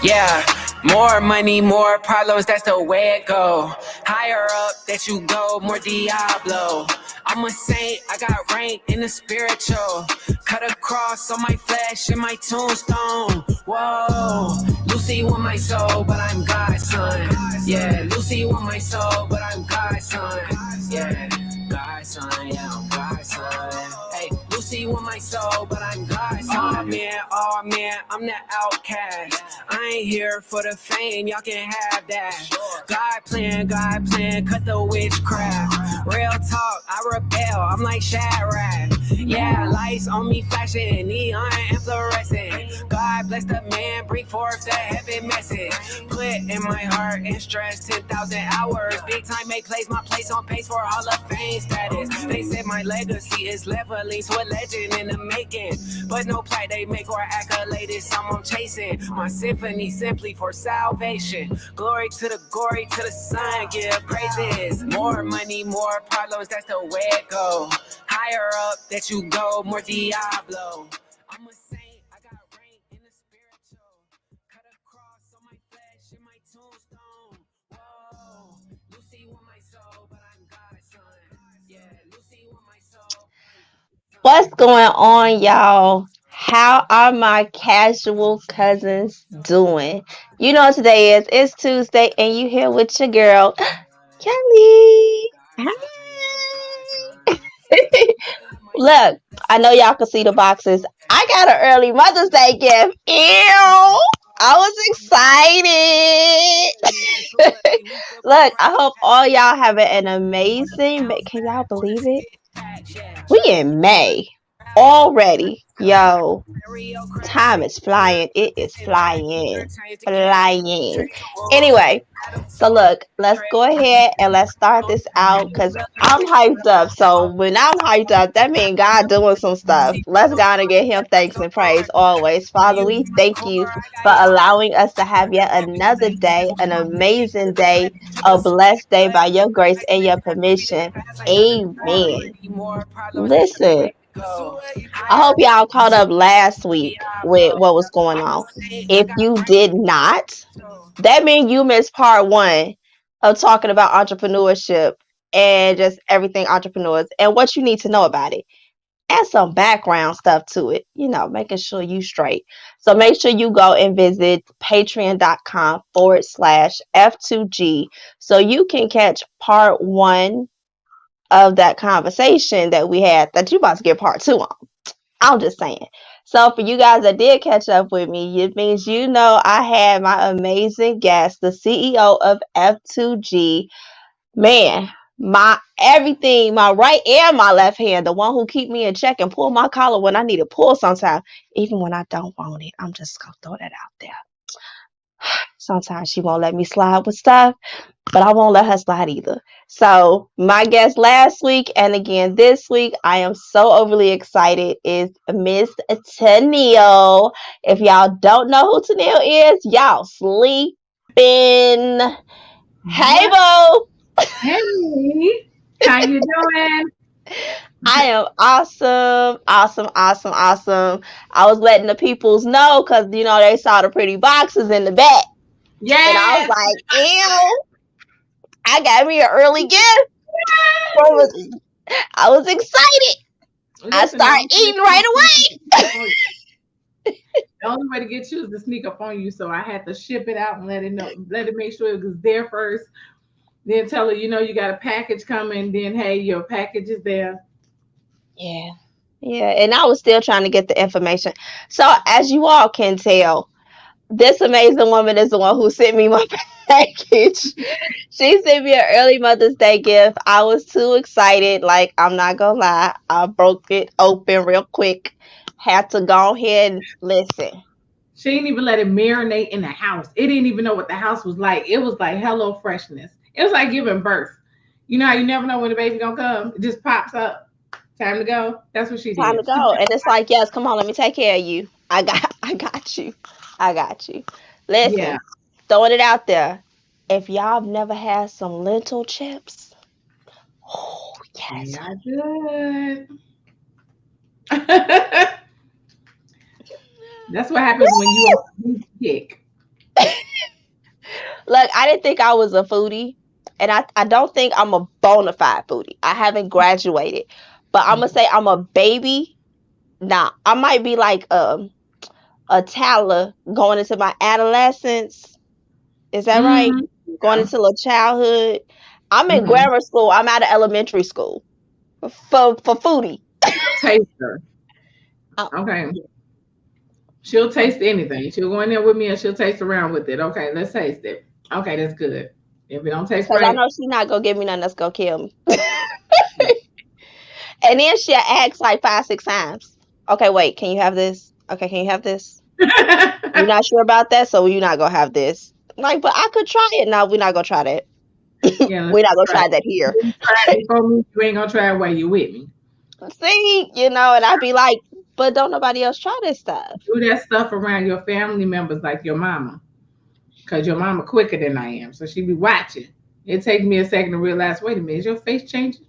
Yeah, more money, more problems, that's the way it go. Higher up that you go, more Diablo. I'm a saint, I got rank in the spiritual. Cut a cross on my flesh and my tombstone. Whoa, Lucy want my soul, but I'm God's son. Yeah, Lucy want my soul, but I'm God's son. Yeah, God's son, yeah, I'm God's son. Hey, Lucy want my soul, but I'm God's son. Oh man, I'm the outcast. I ain't here for the fame, y'all can have that. God plan, cut the witchcraft. Real talk, I rebel, I'm like Shadrach. Yeah, lights on me flashing, neon and fluorescent. God bless the man, bring forth the heaven message. Put in my heart and stress 10,000 hours. Big time make plays, my place on pace for Hall of Fame status. They said my legacy is leveling to a legend in the making. But no play they make or accolade is someone chasing. My symphony simply for salvation. Glory to the sun, give praises. More money, more problems, that's the way it go. Higher up that you go, more Diablo. I'm a saint, I got rank in the spiritual. Cut a cross on my flesh and my tombstone. Whoa, Lucy want my soul, but I'm God's son. Yeah, Lucy want my soul. What's going on, y'all? How are my casual cousins doing? You know what today is. It's Tuesday, and you here with your girl, Kelly. Hi. Look, I know y'all can see the boxes. I got an early Mother's Day gift. Ew! I was excited. Look, I hope all y'all having an amazing. Can y'all believe it? We in May already. Yo, time is flying. It is flying. Flying. Anyway, so look, let's go ahead and let's start this out because I'm hyped up. So when I'm hyped up, that means God doing some stuff. Let's go and give him thanks and praise always. Father, we thank you for allowing us to have yet another day, an amazing day, a blessed day by your grace and your permission. Amen. Listen, I hope y'all caught up last week with what was going on. If you did not, that means you missed part one of talking about entrepreneurship and just everything entrepreneurs and what you need to know about it. And some background stuff to it, making sure you straight. So make sure you go and visit patreon.com/F2G so you can catch part one of that conversation that we had that you about to get part two on. I'm just saying. So for you guys that did catch up with me, it means I had my amazing guest, the CEO of F2G. Man, my everything, my right and my left hand, the one who keep me in check and pull my collar when I need to pull sometimes, even when I don't want it. I'm just gonna throw that out there. Sometimes she won't let me slide with stuff, but I won't let her slide either. So, my guest last week and again this week, I am so overly excited, is Miss Tennille. If y'all don't know who Tennille is, y'all sleeping. Hey, What? Boo! Hey, how you doing? I am awesome, awesome, awesome, awesome. I was letting the peoples know because, they saw the pretty boxes in the back. And I was Yes. like, ew, I got me an early gift. I was excited. I Listen, started eating right away. the only way to get you is to sneak up on you. So I had to ship it out and let it make sure it was there first. Then tell her, you got a package coming. Then, hey, your package is there. Yeah. Yeah. And I was still trying to get the information. So, as you all can tell, this amazing woman is the one who sent me my package. She sent me an early Mother's Day gift. I was too excited. Like, I'm not going to lie. I broke it open real quick. Had to go ahead and listen. She didn't even let it marinate in the house. It didn't even know what the house was like. It was like hello freshness. It was like giving birth. You know how you never know when the baby gonna come? It just pops up. Time to go. That's what she Time to did. go. And it's like, yes, come on, let me take care of you. I got you. I got you. Yeah. Listen, throwing it out there. If y'all have never had some lentil chips, oh They yes. are good. That's what happens when you are a kick. Look, I didn't think I was a foodie, and I don't think I'm a bona fide foodie. I haven't graduated, but I'm gonna say I'm a baby. Now, I might be like a toddler going into my adolescence. Is that right? Mm-hmm. Going Yeah. into a childhood. I'm in Mm-hmm. grammar school. I'm out of elementary school for foodie. Taster. Uh, Okay. She'll taste anything. She'll go in there with me and she'll taste around with it. Okay, let's taste it. Okay, that's good. If it don't taste Cause I right, know she's not gonna give me nothing that's gonna kill me. And then she'll ask like 5, 6 times. Okay, wait, can you have this? Okay, can you have this? You're not sure about that, so you're not gonna have this. Like, but I could try it. No, we're not gonna try that. yeah, let's We're not gonna try try it. that here. You try it before me. You ain't gonna try it while you with me. See, and I'd be like, but don't nobody else try this stuff. Do that stuff around your family members like your mama, cause your mama quicker than I am, so she be watching. It takes me a second to realize. Wait a minute, is your face changing?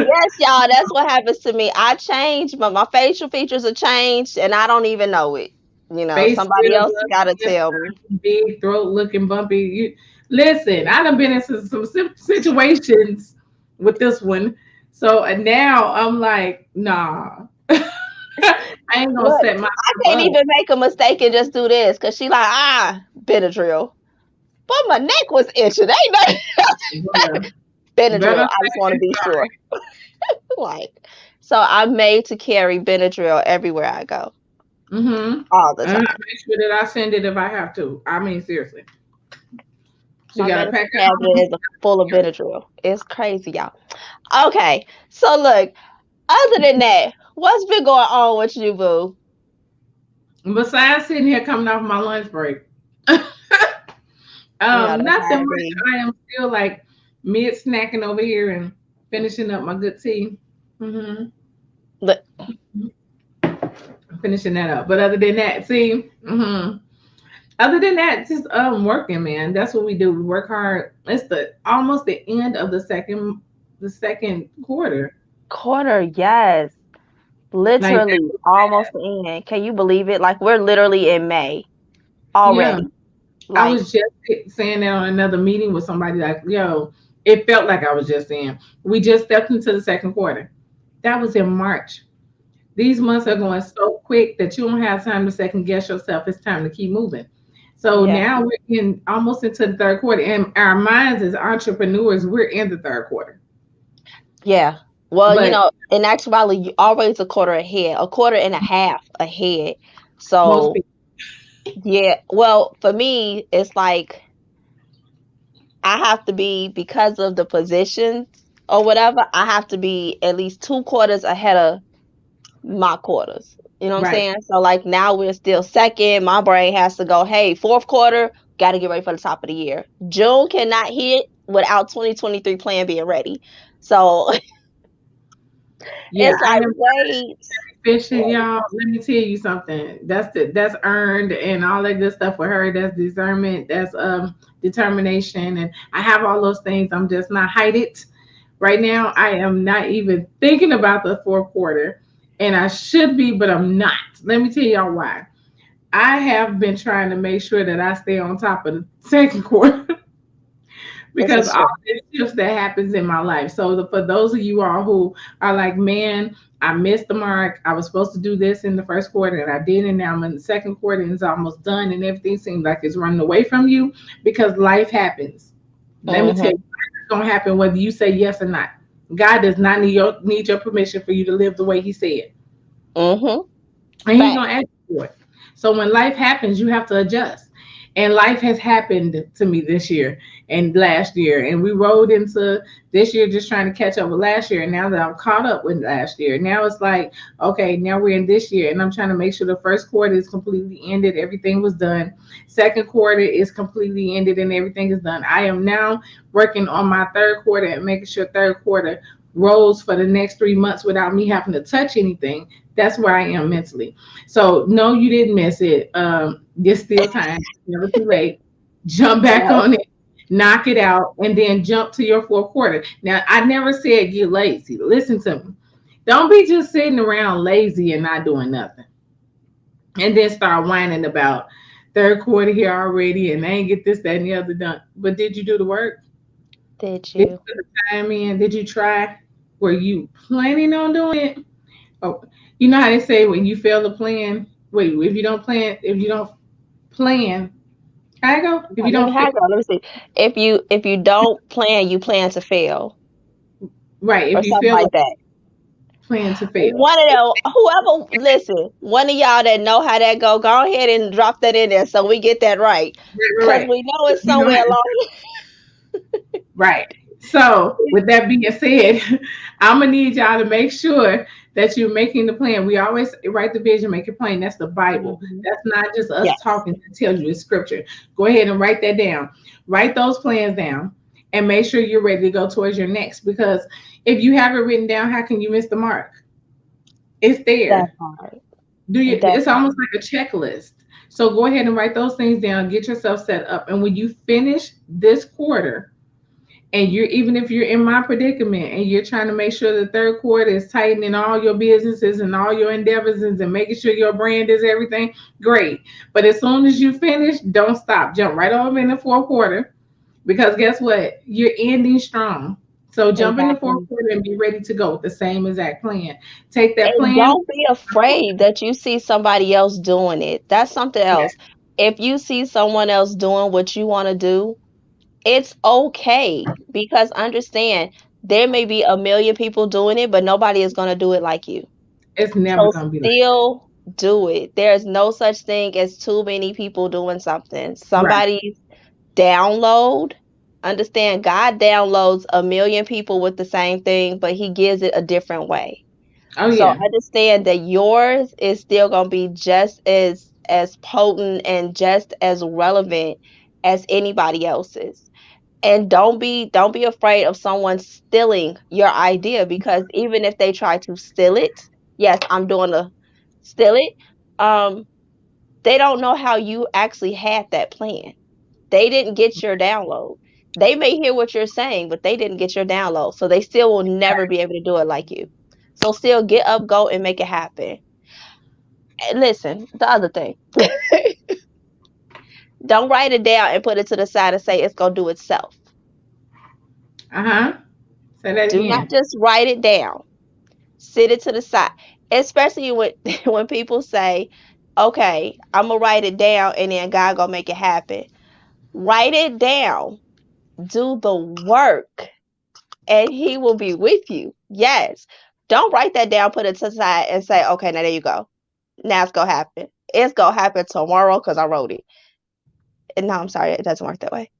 Yes, y'all, that's what happens to me. I change, but my facial features are changed, and I don't even know it. Face Somebody still else gotta ugly, tell me. big throat looking bumpy. You listen. I done been in some situations with this one, so now I'm like, nah, I ain't gonna Look, set I myself can't up. even make a mistake and just do this because she like, Benadryl. But my neck was itching. Ain't nothing Bruh, Benadryl. better I just want to safe be than sure. Like, so I'm made to carry Benadryl everywhere I go, sorry. Mm-hmm. all the And I time. make sure that I send it if I have to. I mean, seriously, she My got to pack medicine it cabinet home. is full of Benadryl. It's crazy, y'all. Okay, so look, other than that, what's been going on with you, boo? Besides sitting here coming off my lunch break, You know, that's how nothing it much. be. I am still like mid snacking over here and finishing up my good tea. Hmm. Look, Finishing that up. But other than that, see, other than that, just working, man. That's what we do. We work hard. It's the almost the end of the second quarter. quarter, yes. Like Literally almost the end. Can you believe it? Like we're literally in May yeah, already. I Like, was just saying that on another meeting with somebody. Like, yo, it felt like I was just saying we just stepped into the second quarter. That was in March. These months are going so quick that you don't have time to second guess yourself. It's time to keep moving. So yeah, now we're in almost into the third quarter, and our minds as entrepreneurs, we're in the third quarter. yeah. Well, But in actuality, you always a quarter ahead, a quarter and a half ahead. most So, people, yeah. Well, for me, it's like I have to be because of the positions or whatever. I have to be at least 2 quarters ahead of my quarters. You know what I'm right? saying? So like now we're still second. My brain has to go, hey, fourth quarter, got to get ready for the top of the year. June cannot hit without 2023 plan being ready. So Yeah, it's I like, am wait, fishing, wait. y'all. Let me tell you something. That's earned and all that good stuff with her. That's discernment. That's determination, and I have all those things. I'm just not hide it right now. I am not even thinking about the fourth quarter, and I should be, but I'm not. Let me tell y'all why. I have been trying to make sure that I stay on top of the second quarter It's a because all shift. this shifts that happens in my life. So for those of you all who are like, man, I missed the mark. I was supposed to do this in the first quarter and I did, and now I'm in the second quarter and it's almost done, and everything seems like it's running away from you because life happens. Let me tell you, Mm-hmm. it's gonna happen whether you say yes or not. God does not need your permission for you to live the way He said, Mm-hmm. and He's Fact. gonna ask you for it. So when life happens, you have to adjust. And life has happened to me this year and last year, and we rolled into this year just trying to catch up with last year. And now that I'm caught up with last year, now it's like, okay, now we're in this year, and I'm trying to make sure the first quarter is completely ended, everything was done. Second quarter is completely ended, and everything is done. I am now working on my third quarter and making sure third quarter rolls for the next 3 months without me having to touch anything. That's where I am mentally. So no, you didn't miss it. There's still time. It's never too late. Jump back No. on it, knock it out, and then jump to your fourth quarter. Now, I never said get lazy. Listen to me. Don't be just sitting around lazy and not doing nothing, and then start whining about third quarter here already, and they ain't get this, that, and the other done. But did you do the work? Did Did you you? put the time in? Did you try? Were you planning on doing it? Oh, you know how they say when you fail to plan. Wait, if you don't plan, how I go? If you Let me don't fail, hang on. Let me see. If you don't plan, you plan to fail, right? or If you something fail to like that. plan to fail, One of them, whoever, listen, one of y'all that know how that go ahead and drop that in there so we get that right. right, right, Cause right. we know So it's you don't somewhere have to, along. right. So with that being said, I'm gonna need y'all to make sure that you're making the plan. We always write the vision, make it plain. That's the Bible. Mhm. That's not just us Yes, talking to tell you it's scripture. Go ahead and write that down. Write those plans down and make sure you're ready to go towards your next. Because if you have it written down, how can you miss the mark? It's that there. part. Do you? That It's part. almost like a checklist. So go ahead and write those things down. Get yourself set up. And when you finish this quarter, and you're even if you're in my predicament and you're trying to make sure the third quarter is tightening all your businesses and all your endeavors and making sure your brand is everything, great. But as soon as you finish, don't stop. Jump right over in the fourth quarter because guess what? You're ending strong. So jump in the fourth Exactly. quarter and be ready to go with the same exact plan. Take that And plan. don't be afraid that you see somebody else doing it. That's something Yeah, else. If you see someone else doing what you want to do, it's okay, because understand there may be a million people doing it, but nobody is going to do it like you. it's never So gonna be like still do it. There's no such thing as too many people doing something. right. Somebody's download, understand God downloads a million people with the same thing, but he gives it a different way. Oh So yeah, understand that yours is still going to be just as potent and just as relevant as anybody else's. And don't be afraid of someone stealing your idea, because even if they try to steal it, yes, I'm doing a steal it. Um, they don't know how you actually had that plan. They didn't get your download. They may hear what you're saying, but they didn't get your download. So they still will never be able to do it like you. So still get up, go and make it happen. And listen, the other thing. Don't write it down and put it to the side and say it's gonna do itself. uh-huh. Say that Do not again. just write it down. Sit it to the side. Especially when when people say, "Okay, I'm gonna write it down and then God gonna make it happen." Write it down. Do the work, and He will be with you. Yes. Don't write that down, put it to the side, and say, "Okay, now there you go. Now it's gonna happen. It's gonna happen tomorrow because I wrote it." And no, I'm sorry, it doesn't work that way.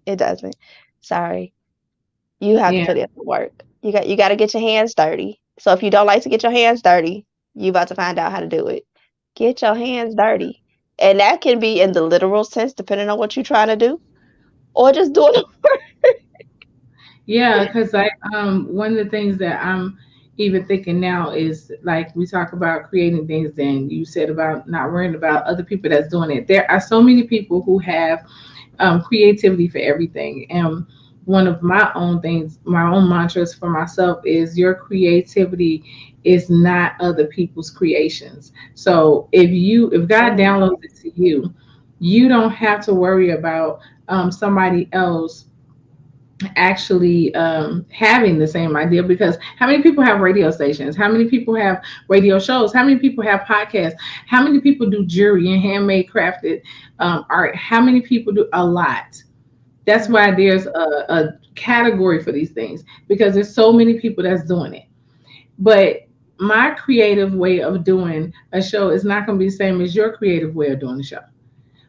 It doesn't. Sorry. You have to Yeah. put in the work. You got to get your hands dirty. So if you don't like to get your hands dirty, you about to find out how to do it. Get your hands dirty. And that can be in the literal sense, depending on what you're trying to do, or just doing it. Yeah, because one of the things that I'm even thinking now is like we talk about creating things, and you said about not worrying about other people that's doing it. There are so many people who have creativity for everything. And one of my own things, my own mantras for myself is your creativity is not other people's creations. So if God Mm, downloads it to you, you don't have to worry about somebody else actually having the same idea, because how many people have radio stations, how many people have radio shows, how many people have podcasts, how many people do jewelry and handmade crafted art, how many people do a lot. That's mm, why there's a category for these things, because there's so many people that's doing it. But my creative way of doing a show is not going to be the same as your creative way of doing the show.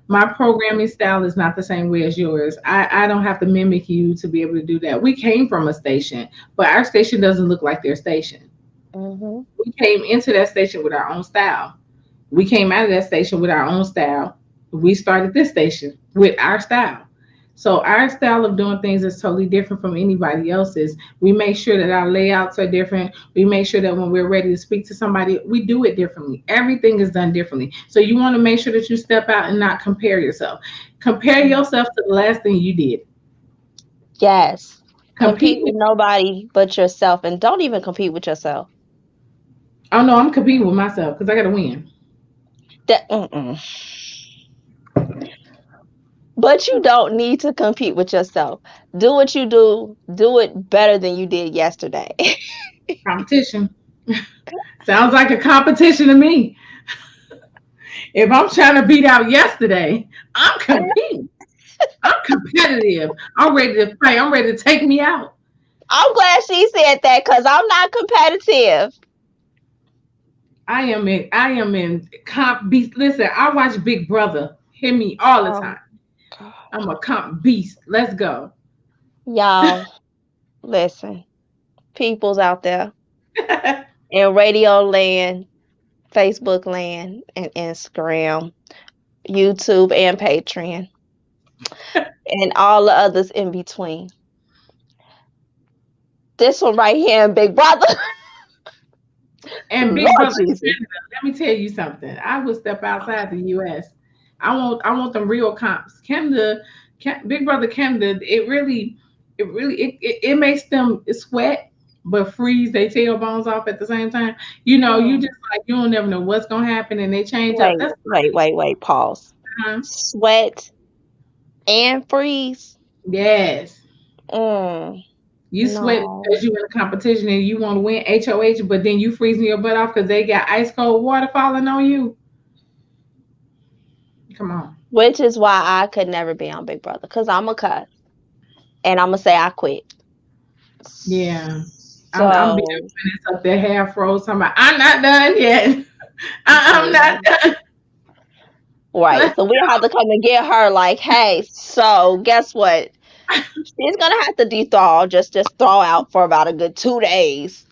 My programming style is not the same way as yours. I don't have to mimic you to be able to do that. We came from a station, but our station doesn't look like their station. mhm. We came into that station with our own style. We came out of that station with our own style. We started this station with our style. So our style of doing things is totally different from anybody else's. We make sure that our layouts are different. We make sure that when we're ready to speak to somebody, we do it differently. Everything is done differently. So you want to make sure that you step out and not compare yourself. Compare Mm. yourself to the last thing you did. Yes. Compete Compete with. with nobody but yourself, and don't even compete with yourself. Oh no, I'm competing with myself because I got to win. That mm-mm. But you don't need to compete with yourself. Do what you do it better than you did yesterday. Competition. Sounds like a competition to me. If I'm trying to beat out yesterday, I'm competing. I'm competitive. I'm ready to fight. I'm ready to take me out. I'm glad she said that because I'm not competitive. I am in comp beast. Listen, I watch Big Brother. Hear me all the time. Um, God. I'm a comp beast. Let's go. Y'all, listen, peoples out there in radio land, Facebook land, and Instagram, YouTube, and Patreon, and all the others in between. This one right here in Big Brother. And Big Lord Brother Jesus. Canada, let me tell you something. I would step outside the US. I want them real comps. Canada, Big Brother Canada, it makes them sweat but freeze their tailbones off at the same time. You Hmm. just like you don't never know what's gonna happen and they change up. Wait, That's wait. Pause. fine. Sweat and freeze. Yes. Mm, You sweat no. because you in a competition and you want to win HOH, but then you freezing your butt off because they got ice cold water falling on you. Come on. Which is why I could never be on Big Brother because I'm a cuss and I'm gonna say I quit. Yeah. I'm being So, when it's up there half froze. Talking about, I'm not done yet. I'm not mm, done. right. Let's So we have to come and get her like, hey, so guess what? She's gonna have to dethaw, just thaw out for about a good 2 days.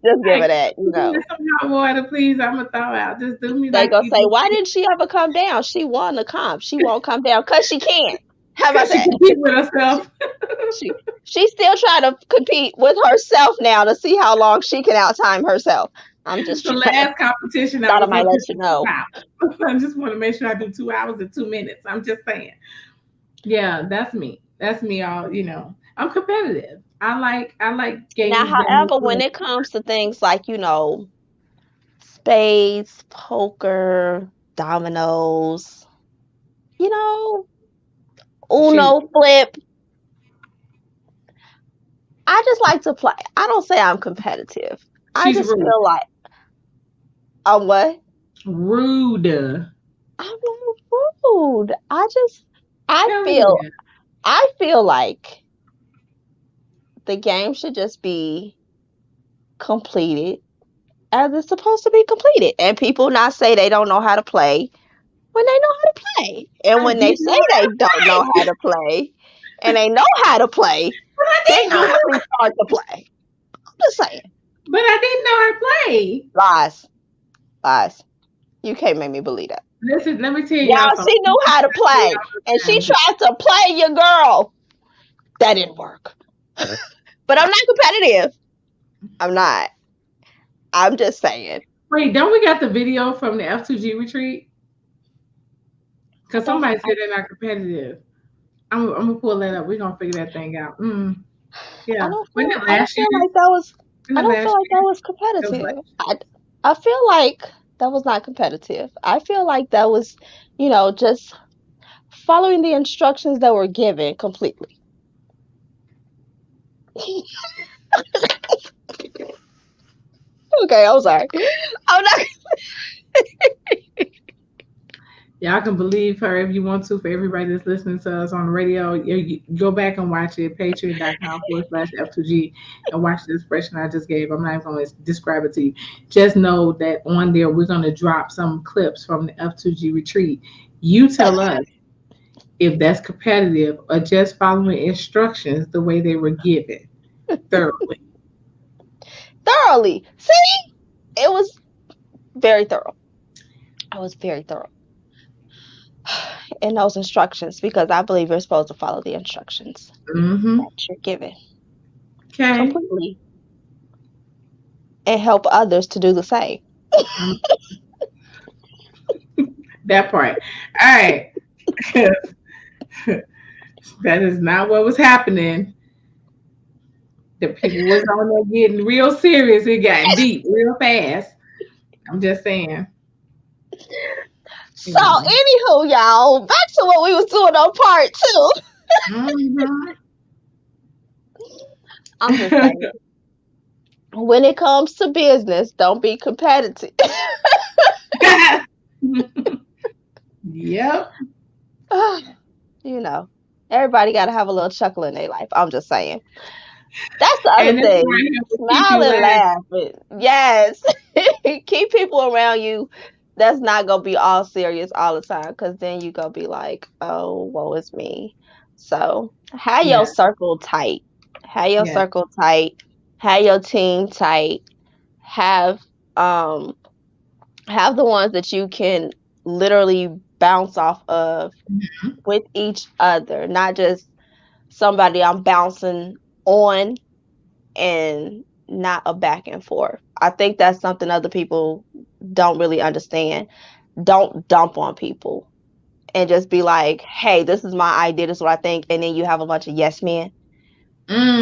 Just give like, her that, give me some hot water, please. I'm gonna thaw out. Just do me They like gonna you say, do why didn't she ever come down? She won the comp. She won't come down because she can't. How about because she that? compete with herself. She she's still trying to compete with herself now to see how long she can outtime herself. I'm just The trying. last competition I Thought I was might in let took you me 2 know. hours. I just want to make sure I do 2 hours and 2 minutes. I'm just saying. Yeah, that's me. That's me all. I'm competitive. I like Now, games that make however, when me it comes to things like, spades, poker, dominoes, you know, shoot. Uno flip, I just like to play. I don't say I'm competitive. I She's just rude. feel like I'm what? Rude. I'm not rude. I Kelly feel is. I feel like the game should just be completed as it's supposed to be completed. And people not say they don't know how to play when they know how to play. And I when they didn't say know how they to don't know play. how to play and they know how to play, But I then didn't know you how really start to play. I'm just saying. but I didn't know how to play. Lies. Lies. You can't make me believe that. Listen, let me tell y'all Y'all, something. she knew how to I say play. all And the she time. tried to play your girl. That didn't work. But I'm not competitive. I'm not. I'm just saying. Wait, don't we got the video from the F2G retreat? I Because don't. somebody said they're not competitive. I'm gonna pull that up. We're gonna figure that thing out. I Yeah. don't Wasn't feel. it I don't last feel year? like that was. Wasn't I it don't feel last like that year? was It was competitive. last year. I feel like that was not competitive. I feel like that was, just following the instructions that were given completely. Okay, I'm sorry. I'm not. Y'all can believe her if you want to. For everybody that's listening to us on the radio, you go back and watch it. Patreon.com/F2G and watch the expression I just gave. I'm not even going to describe it to you. Just know that on there, we're going to drop some clips from the F2G retreat. You tell us if that's competitive or just following instructions the way they were given thoroughly. Thoroughly. See, it was very thorough. I was very thorough in those instructions because I believe you're supposed to follow the instructions Mm-hmm. that you're given Okay. completely and help others to do the same. Um, that part. All right. That is not what was happening. The people was on there getting real serious. It got deep real fast. I'm just saying. So, anywho, y'all, back to what we was doing on part two. Mhm. I'm just saying, when it comes to business, don't be competitive. Yep. You know, everybody got to have a little chuckle in their life. I'm just saying. That's the other And that's thing. right. It will keep Smile you and laughing. laugh. Yes. Keep people around you that's not going to be all serious all the time because then you going to be like, oh, woe is me. So, have your Yeah. circle tight. Have your Yeah. circle tight. Have your team tight. Have um have the ones that you can literally bounce off of with each other, not just somebody I'm bouncing on and not a back and forth. I think that's something other people don't really understand. Don't dump on people and just be like, hey, this is my idea, this is what I think, and then you have a bunch of yes men.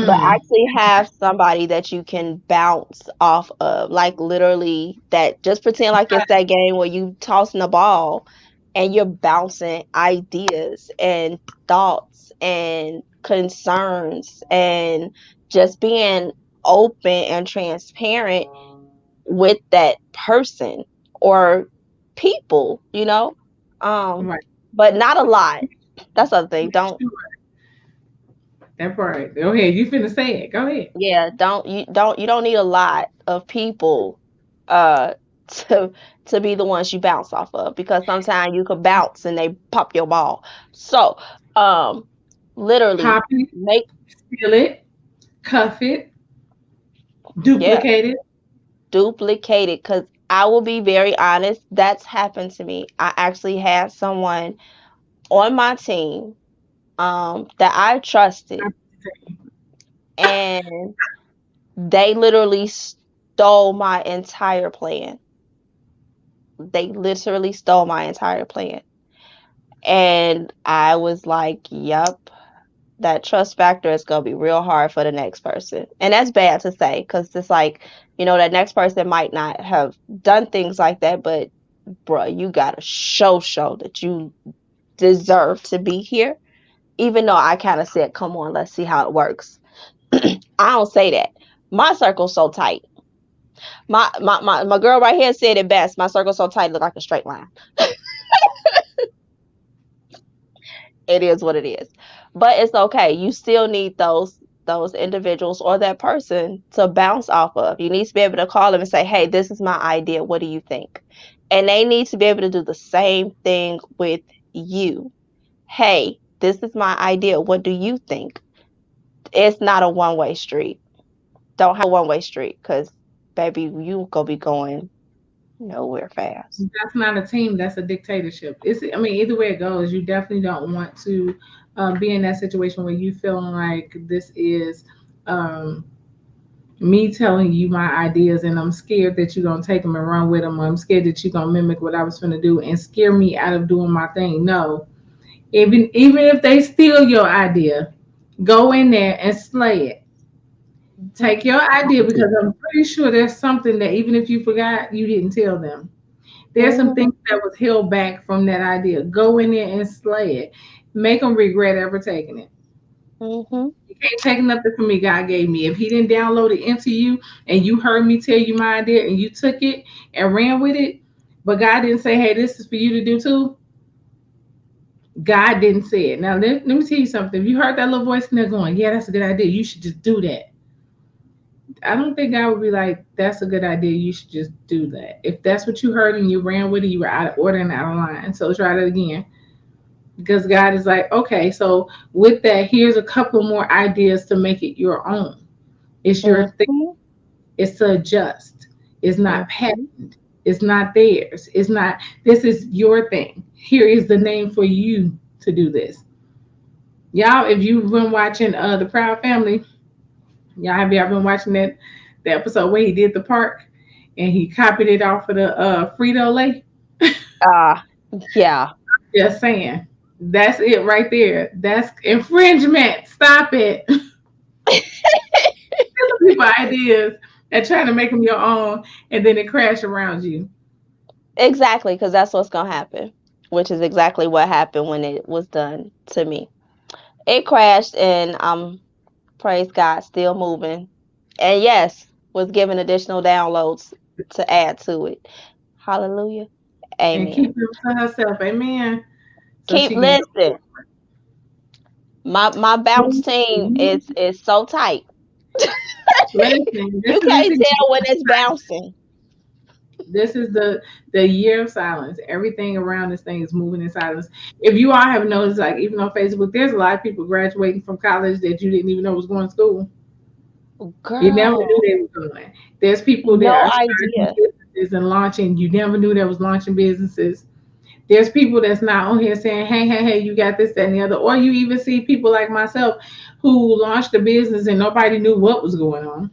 But Mm. actually have somebody that you can bounce off of, like literally that just pretend like it's that game where you tossing the ball and you're bouncing ideas and thoughts and concerns and just being open and transparent with that person or people, Right. but not a lot. That's the other thing. Don't That part. Go ahead. You finna say it. Go ahead. Yeah, don't need a lot of people uh to be the ones you bounce off of because sometimes you could bounce and they pop your ball. So, um literally Pop it, make steal it, cuff it, yeah, duplicate it. duplicate it cuz I will be very honest, that's happened to me. I actually had someone on my team that I trusted and they literally stole my entire plan. They literally stole my entire plan. And I was like, yep, that trust factor is going to be real hard for the next person. And that's bad to say because it's like, that next person might not have done things like that, but bruh, you got to show that you deserve to be here. Even though I kind of said, come on, let's see how it works. I don't say that. My circle's so tight. My girl right here said it best. My circle's so tight, it look like a straight line. It is what it is. But it's okay. You still need those individuals or that person to bounce off of. You need to be able to call them and say, "Hey, this is my idea. What do you think?" And they need to be able to do the same thing with you. "Hey, this is my idea. What do you think?" It's not a one-way street. Don't have a one-way street cuz baby, you going to be going nowhere fast. That's not a team. That's a dictatorship. It's. I mean, either way it goes, you definitely don't want to be in that situation where you feeling like this is um, me telling you my ideas, and I'm scared that you're gonna take them and run with them, or I'm scared that you're gonna mimic what I was gonna do and scare me out of doing my thing. No, even if they steal your idea, go in there and slay it. Mhm. Take your idea because I'm pretty sure there's something that even if you forgot, you didn't tell them. There's some Mhm. things that was held back from that idea. Go in there and slay it. Make them regret ever taking it. Mhm. You can't take nothing from me God gave me. If He didn't download it into you and you heard me tell you my idea and you took it and ran with it, but God didn't say, hey, this is for you to do too. God didn't say it. Now, let me tell you something. If you heard that little voice in there going, yeah, that's a good idea, you should just do that. I don't think God would be like, that's a good idea. You should just do that. If that's what you heard and you ran with it, you were out of order and out of line. So try that again. Because God is like, okay, so with that, here's a couple more ideas to make it your own. It's your thing. Mhm. It's to adjust. It's not Mhm. patented. It's not theirs. It's not, this is your thing. Here is the name for you to do this. Y'all, if you've been watching The Proud Family, have y'all been watching the episode where he did the park and he copied it off of the Frito Lay? Ah, yeah. Just saying. That's it right there. That's infringement. Stop it. Give people ideas and trying to make them your own, and then it crash around you. Exactly, because that's what's gonna happen. which is exactly what happened when it was done to me. It crashed, and praise God, still moving. And yes, was given additional downloads to add to it. Hallelujah. And keep Amen. it to herself, amen. So Keep she can listening. My bounce team go. is so tight. Listen, You can't tell when it's bouncing. this is the year of silence. Everything around this thing is moving in silence. If you all have noticed, like even on Facebook, there's a lot of people graduating from college that you didn't even know was going to school. You never Girl, knew they were going. There's people that no are starting idea. businesses and launching. You never knew there was launching businesses. There's people that's not on here saying, hey, hey, hey, you got this, that, and the other. Or you even see people like myself who launched a business and nobody knew what was going on.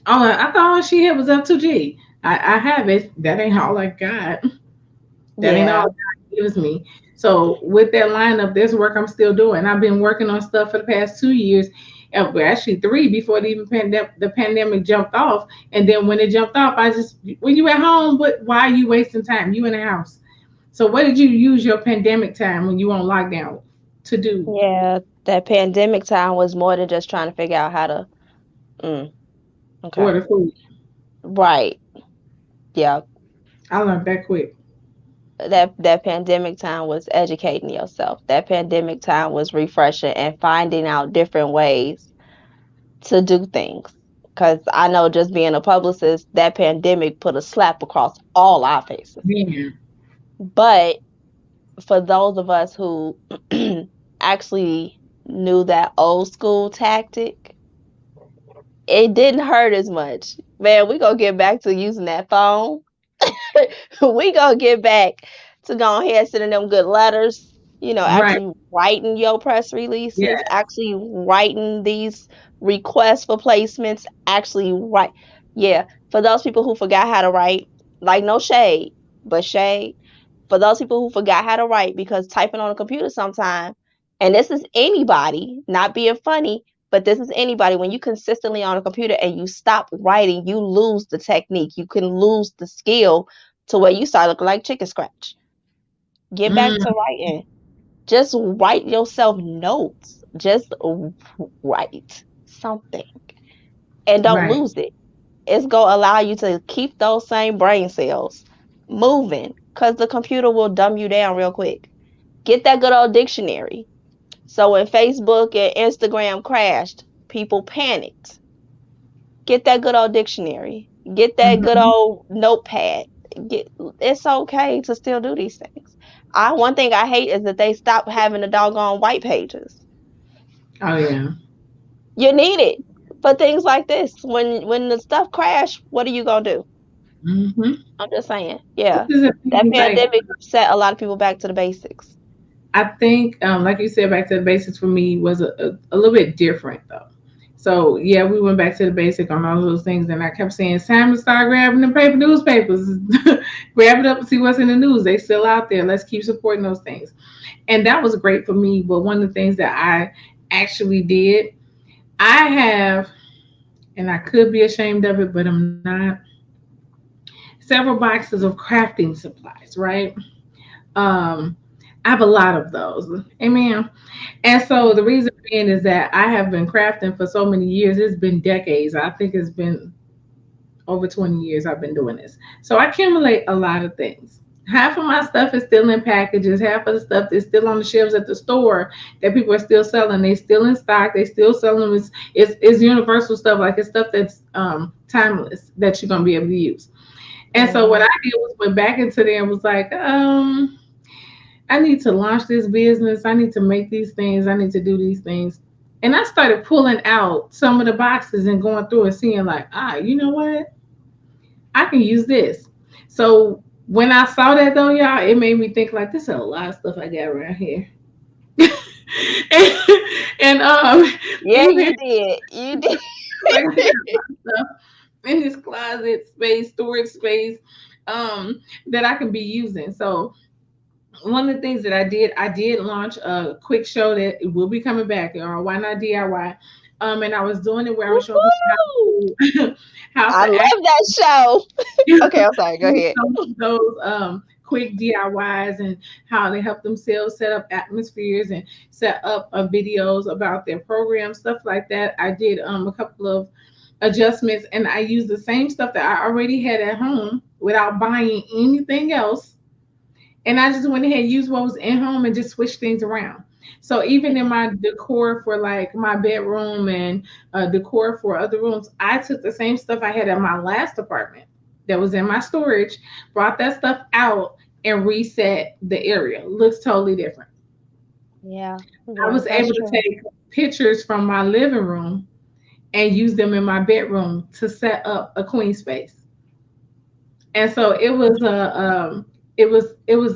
Oh, I thought all she had was F2G. I have it. That ain't all I got. That ain't all Yeah. God gives me. So with that lineup, there's work I'm still doing. I've been working on stuff for the past 2 years, well, actually three before the pandemic jumped off. And then when it jumped off, I just when you at home, but why are you wasting time? You in the house. So what did you use your pandemic time when you on lockdown to do? Yeah, that pandemic time was more than just trying to figure out how to. Mm, okay. Order food. Right. Yeah. I learned that quick. That pandemic time was educating yourself. That pandemic time was refreshing and finding out different ways to do things. Because I know just being a publicist, that pandemic put a slap across all our faces. Man, But for those of us who actually knew that old school tactic, it didn't hurt as much. Man, we gonna get back to using that phone. We gonna get back to go ahead and sending them good letters. right. Actually writing your press releases, Yeah. actually writing these requests for placements, actually write. Yeah, for those people who forgot how to write, like no shade, but shade. For those people who forgot how to write, because typing on a computer sometime, and this is anybody, not being funny, but this is anybody. When you consistently on a computer and you stop writing, you lose the technique. You can lose the skill to where you start looking like chicken scratch. Get back to Mm, writing. Just write yourself notes. Just write something and don't right. lose it. It's going to allow you to keep those same brain cells moving because the computer will dumb you down real quick. Get that good old dictionary. So when Facebook and Instagram crashed, people panicked. Get that good old dictionary. Get that good Hmm. old notepad. Get It's okay to still do these things. One thing I hate is that they stopped having the doggone white pages. Oh yeah. You need it for things like this. When the stuff crash, what are you gonna do? Hmm. I'm just saying. This Yeah. is a That thing like pandemic set a lot of people back to the basics. I think, like you said, back to the basics for me was a little bit different though. So yeah, we went back to the basic on all those things, and I kept saying it's time to start grabbing the paper newspapers, grab it up and see what's in the news. They still out there. Let's keep supporting those things, and that was great for me. But one of the things that I actually did, I have, and I could be ashamed of it, but I'm not. Several boxes of crafting supplies, right? Um, I have a lot of those. Amen. And so the reason being is that I have been crafting for so many years. It's been decades. I think it's been over 20 years I've been doing this. So I accumulate a lot of things. Half of my stuff is still in packages. Half of the stuff is still on the shelves at the store that people are still selling. They still in stock. They still selling them. It's universal stuff. Like it's stuff that's timeless that you're gonna be able to use. And so what Hmm. I did was went back into there and was like, I need to launch this business. I need to make these things. I need to do these things. And I started pulling out some of the boxes and going through and seeing like, you know what? I can use this. So when I saw that though, y'all, it made me think like this is a lot of stuff I got around here. and, and Yeah, even you did. You did. like I got a lot of stuff in this closet space, storage space, that I can be using. So one of the things that I did launch a quick show that it will be coming back, or why not DIY? And I was doing it where I was showing Woohoo! people how I to love that show. Okay, I'm sorry. Go ahead. those quick DIYs and how they help themselves set up atmospheres and set up videos about their program, stuff like that. I did a couple of adjustments, and I used the same stuff that I already had at home without buying anything else. And I just went ahead and used what was in home and just switched things around. So even in my decor for like my bedroom and decor for other rooms, I took the same stuff I had at my last apartment that was in my storage, brought that stuff out and reset the area. Looks totally different. Yeah. I Yes, was that's able to true. take pictures from my living room and use them in my bedroom to set up a queen space. And so it was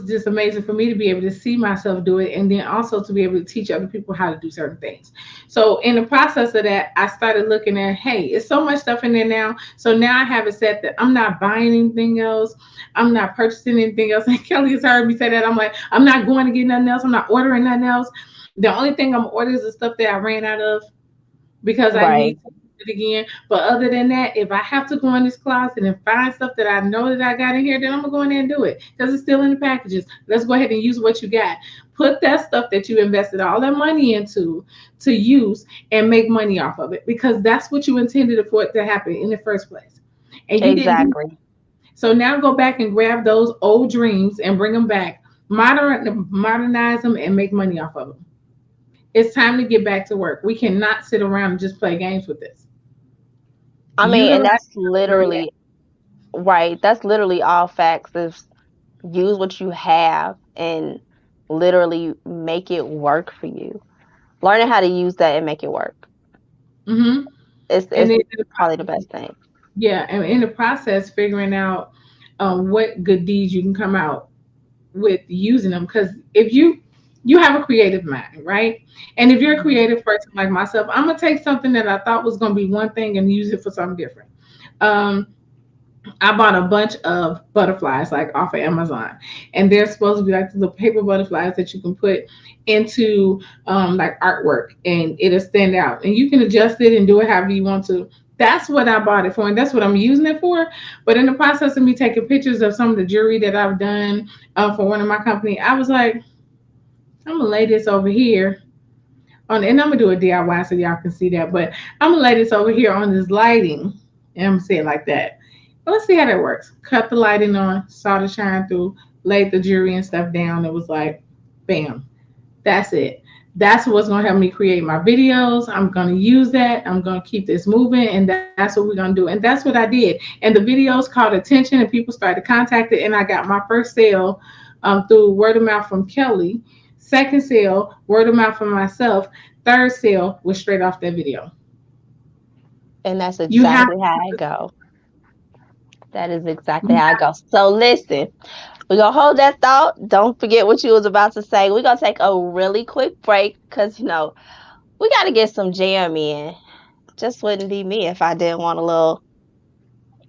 just amazing for me to be able to see myself do it, and then also to be able to teach other people how to do certain things. So in the process of that, I started looking at, hey, it's so much stuff in there now. So now I have it set that I'm not buying anything else, I'm not purchasing anything else. And Kelly has heard me say that. I'm like, I'm not going to get nothing else, I'm not ordering nothing else. The only thing I'm ordering is the stuff that I ran out of because I Right. need to use it again. But other than that, if I have to go in this closet and find stuff that I know that I got in here, then I'm gonna go in there and do it because it's still in the packages. Let's go ahead and use what you got. Put that stuff that you invested all that money into to use and make money off of it because that's what you intended for it to happen in the first place. And you didn't do Exactly. so. Now go back and grab those old dreams and bring them back, modernize them, and make money off of them. It's time to get back to work. We cannot sit around and just play games with this. I mean, and Utilize that's where we at. literally right. That's literally all facts. Is use what you have and literally make it work for you. Learning how to use that and make it work. Mm-hmm. And It's then, probably the best thing. yeah, and in the process, figuring out what good deeds you can come out with using them. Because if you have a creative mind, right? And if you're a Mhm. creative person like myself, I'm gonna take something that I thought was gonna be one thing and use it for something different. Um, I bought a bunch of butterflies like off of Amazon, and they're supposed to be like the paper butterflies that you can put into like artwork, and it'll stand out. And you can adjust it and do it however you want to. That's what I bought it for, and that's what I'm using it for. But in the process of me taking pictures of some of the jewelry that I've done for one of my company, I was like, I'm gonna lay this over here and I'm gonna do a DIY so y'all can see that. But I'm gonna lay this over here on this lighting, and I'm gonna say it like that. Let's see how that works. Cut the lighting on, saw the shine through, laid the jewelry and stuff down. It was like, bam, that's it. That's what's gonna help me create my videos. I'm gonna use that. I'm gonna keep this moving, and that's what we're gonna do. And that's what I did. And the videos caught attention, and people started contacting. And I got my first sale through word of mouth from Kelly. Second sale, word of mouth from myself. Third sale was straight off that video. And that's You have exactly how I go. That is exactly you how I go. So listen, we're gonna hold that thought. Don't forget what you was about to say. We're gonna take a really quick break because we gotta get some jam in. Just wouldn't be me if I didn't want a little,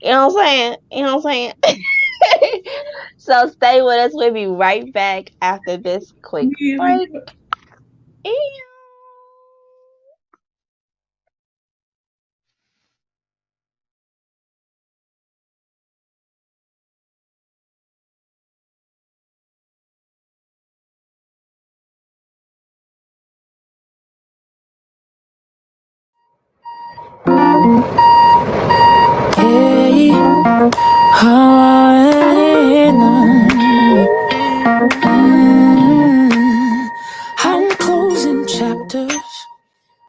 you know what I'm saying? You know what I'm saying? So stay with us. We'll be right back after this quick break. have Hey, I'm closing chapters,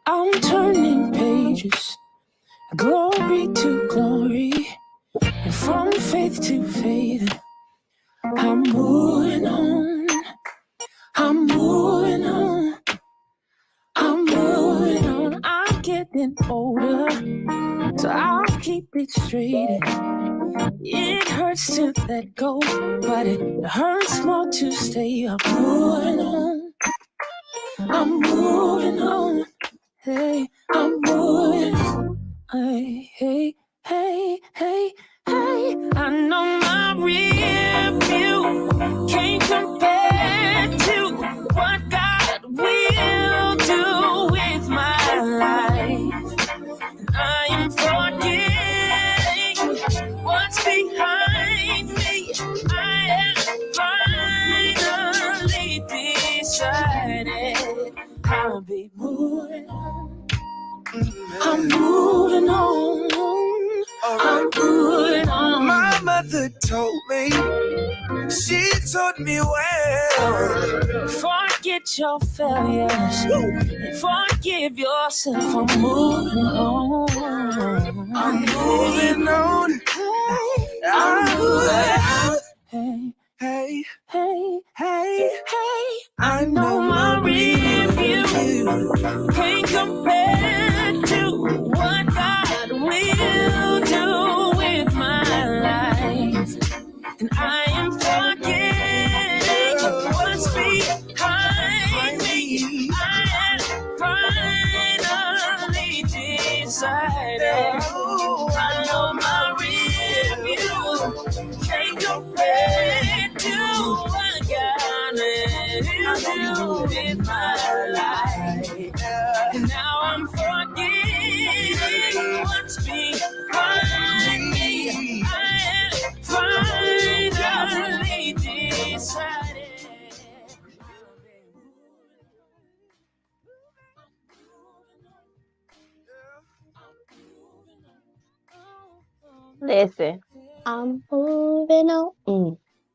I'm turning pages, glory to glory, and from faith to faith. I'm moving on, I'm moving on, I'm moving on. I'm getting older, so I'll keep it straight. It hurts to let go, but it hurts more to stay. I'm moving on, I'm moving on. Hey, I'm moving. Hey, hey, hey, hey, hey. I know my real view can't compare to what God will do with my life. I am forgetting what's behind me. I am decided I'll be moving on. I'm moving on. I'm moving on. My mother told me, she taught me well. Forget your failures and forgive yourself. I'm moving on. I'm moving on. I'm moving on. Hey, hey, hey, hey, hey. I know my review can't compare to what God will do with my life. And I am forgetting what's behind me. I have finally decided. I know my review can't compare to what God will do in my life. And now I'm forgetting what's behind me. I have finally decided. Listen, I'm moving on.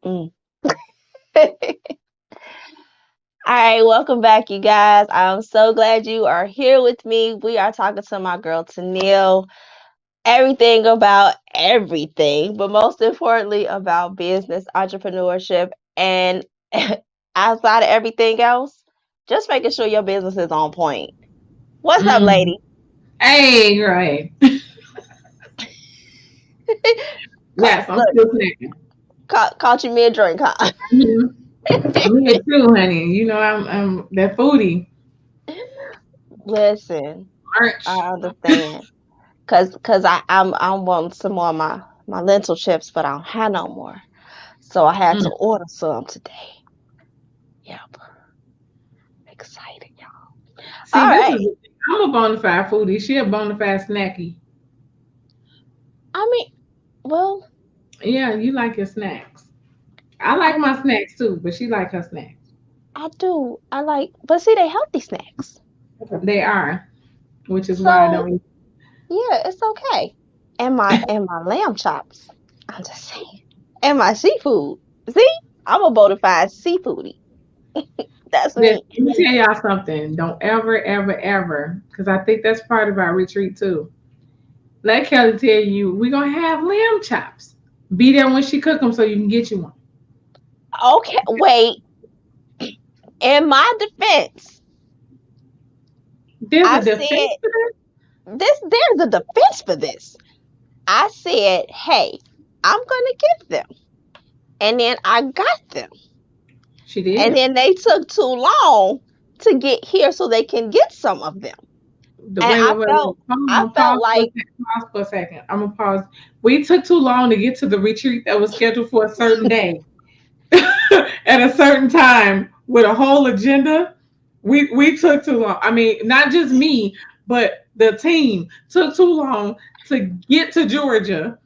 Mm. All right, welcome back, you guys. I'm so glad you are here with me. We are talking to my girl Tennille, everything about everything, but most importantly about business, entrepreneurship, and outside of everything else, just making sure your business is on point. What's up, Mm. lady? Hey, great. Yes, I'm Look, still snacking. caught you mid drink, huh? Mhm. Me too, honey. You know I'm that foodie. Listen, I Merch. understand. Cause I'm wanting some more of my lentil chips, but I don't have no more. So I had to Mm. order some today. Yep, excited, y'all. See, All this right. is I'm a bona fide foodie. She a bona fide snacky. I mean, well, Yeah, you like your snacks. I like I my snacks too, but she like her snacks. I do. I like, but see, they healthy snacks. They are, which is why I So don't eat. yeah, it's okay. And my lamb chops. I'm just saying. And my seafood. See, I'm a bona fide seafoodie. That's Let me. me tell y'all something. Don't ever, ever, ever, because I think that's part of our retreat too. Let Kelly tell you we're gonna have lamb chops. Be there when she cook them so you can get you one. Okay, wait. In my defense, There's I a defense said to that. there's a defense for this. I said, hey, I'm gonna get them. And then I got them. She And did. then they took too long to get here so they can get some of them. The And wait, wait, wait, wait. Hold I on. felt Pause for a like, second. Pause for a second. I'm gonna pause. We took too long to get to the retreat that was scheduled for a certain day at a certain time with a whole agenda. We took too long. I mean, not just me, but the team took too long to get to Georgia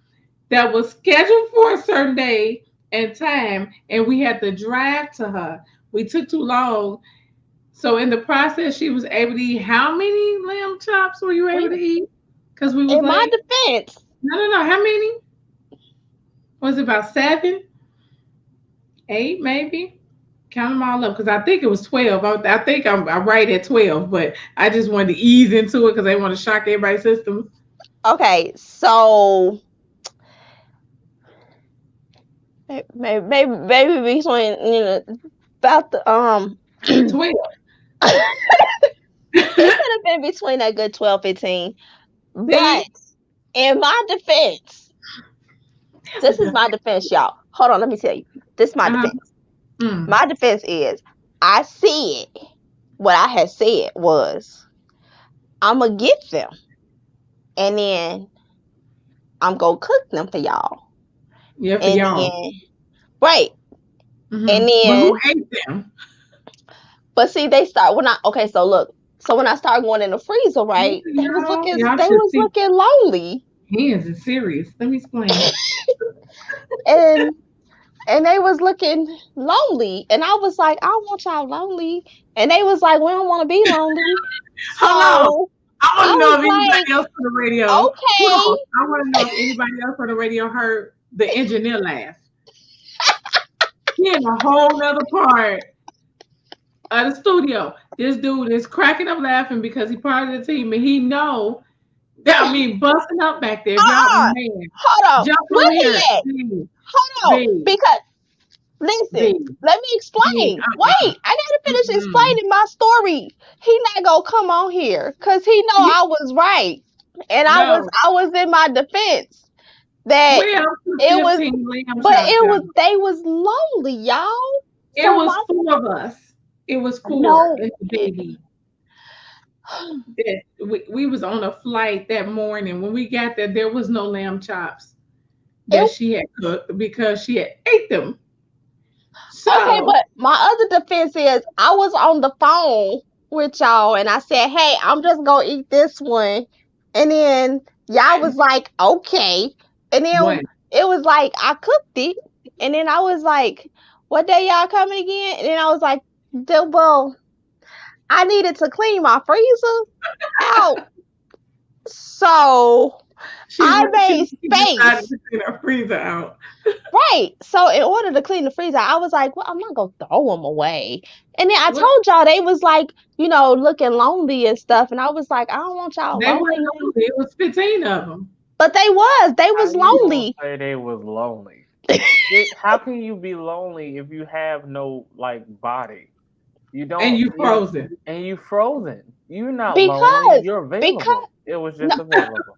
that was scheduled for a certain day and time, and we had to drive to her. We took too long. So in the process, she was able to eat how many lamb chops were you able to eat? Because we was in my late. defense, No. How many? Was it about 7, 8, maybe? Count them all up because I think it was 12. I think I'm right at 12, but I just wanted to ease into it because they want to shock everybody's system. okay, so maybe between, about the, it 12. could have been between a good 12, 15. But See? in my defense, That's a this is my defense. defense, y'all. Hold on, let me tell you. This is my Uh-huh. defense. Mm. My defense is I said what I had said was I'm gonna get them and then I'm gonna cook them for y'all. Yeah, for And y'all. then right. And But who then ate them? but see they start when I okay, so look, so when I started going in the freezer, right, Y'all they should was see. looking lonely. Hands is serious. Let me explain. And and they was looking lonely, and I was like, I don't want y'all lonely, and they was like, we don't want to be lonely. Hold on. So I want I to know was if like, anybody else on the radio. Hold okay. on. I want to know if anybody else on the radio heard the engineer laugh. He in a whole nother part of the studio. This dude is cracking up laughing because he part of the team and he know that I mean busting up back there. If y'all Uh-uh. man Hold on. jump Where on he here. at? B, Hold on. B, Because listen, B, let me B. explain. Wait, I gotta finish Mm-mm. explaining my story. He not gonna come on here because he know Yeah, I was right, and no. I was in my defense that Where else the it was, 15 lamb but chops it go? was they was lonely, y'all. It So was my four of us. It was four no, and the it, baby. That we was on a flight that morning. When we got there, there was no lamb chops that it she had cooked because she had ate them. okay. So But my other defense is I was on the phone with y'all, and I said, "Hey, I'm just gonna eat this one," and then y'all was like, "Okay," and then one. it was like I cooked it, and then I was like, "What day y'all coming again?" And then I was like, Well, I needed to clean my freezer out, so I made She decided space. to clean her freezer out. Right. So in order to clean the freezer, I was like, well, I'm not gonna throw them away. And then I Well, told y'all they was like, looking lonely and stuff. And I was like, I don't want y'all they weren't lonely. lonely. It was 15 of them. But they How was you gonna lonely. say they was lonely? How can you be lonely if you have no like body? You And don't you you frozen. and you frozen. You're not lonely. because You're because available. It was no, just available.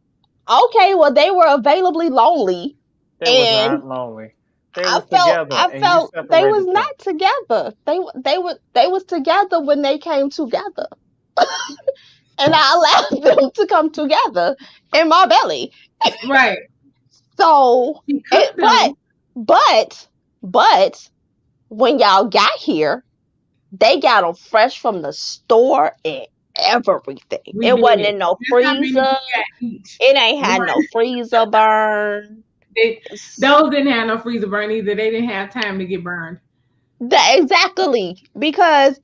okay, well they were availably lonely, They was and not lonely. They was together I and you felt they was separated them. not together. They was together when they came together, and I allowed them to come together in my belly. Right. So, He it, cooked them. but, but when y'all got here, they got them fresh from the store and everything. We It wasn't did. in no That's how many freezer. we got each. It ain't had One. no freezer burn. They, those didn't have no freezer burn either. They didn't have time to get burned. Exactly, because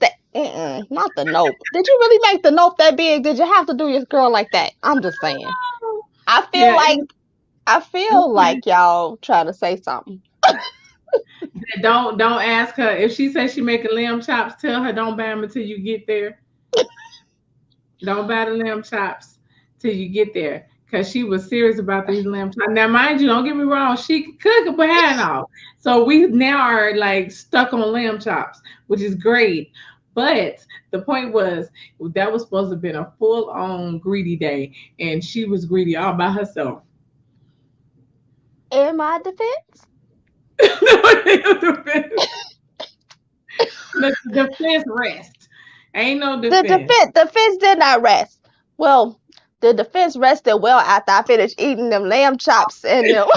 not the nope. Did you really make the nope that big? Did you have to do your girl like that? I'm just saying. I feel Yeah, like I it was feel pretty. like y'all trying to say something. Don't ask her if she says she making lamb chops. Tell her don't buy them until you get there. Don't buy the lamb chops till you get there, cause she was serious about these lamb chops. Now, mind you, don't get me wrong, she could cook it behind all. So we now are like stuck on lamb chops, which is great. But the point was that was supposed to have been a full on greedy day, and she was greedy all by herself. In my defense. The defense rest. Ain't no defense. The fence did not rest. Well, the defense rested well after I finished eating them lamb chops and them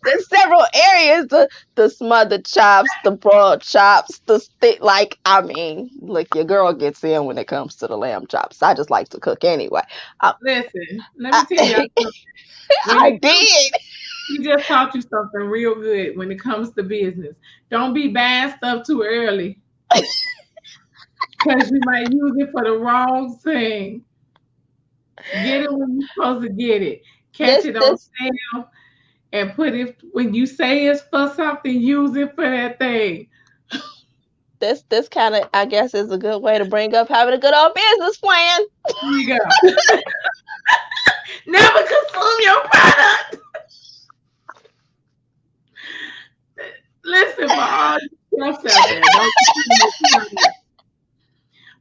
the several areas, the smothered chops, the broad chops, the stick. Like I mean, look, your girl gets in when it comes to the lamb chops. I just like to cook anyway. Uh, Listen, let me tell y'all I, something. When I it comes did. He just taught you something real good when it comes to business. Don't be buying stuff too early because you might use it for the wrong thing. Get it when you're supposed to get it. Catch This it on this sale and put it when you say it's for something, use it for that thing. this kind of I guess is a good way to bring up having a good old business plan. Here you go. Never consume your product. Listen, for all you chefs out there, don't consume your product.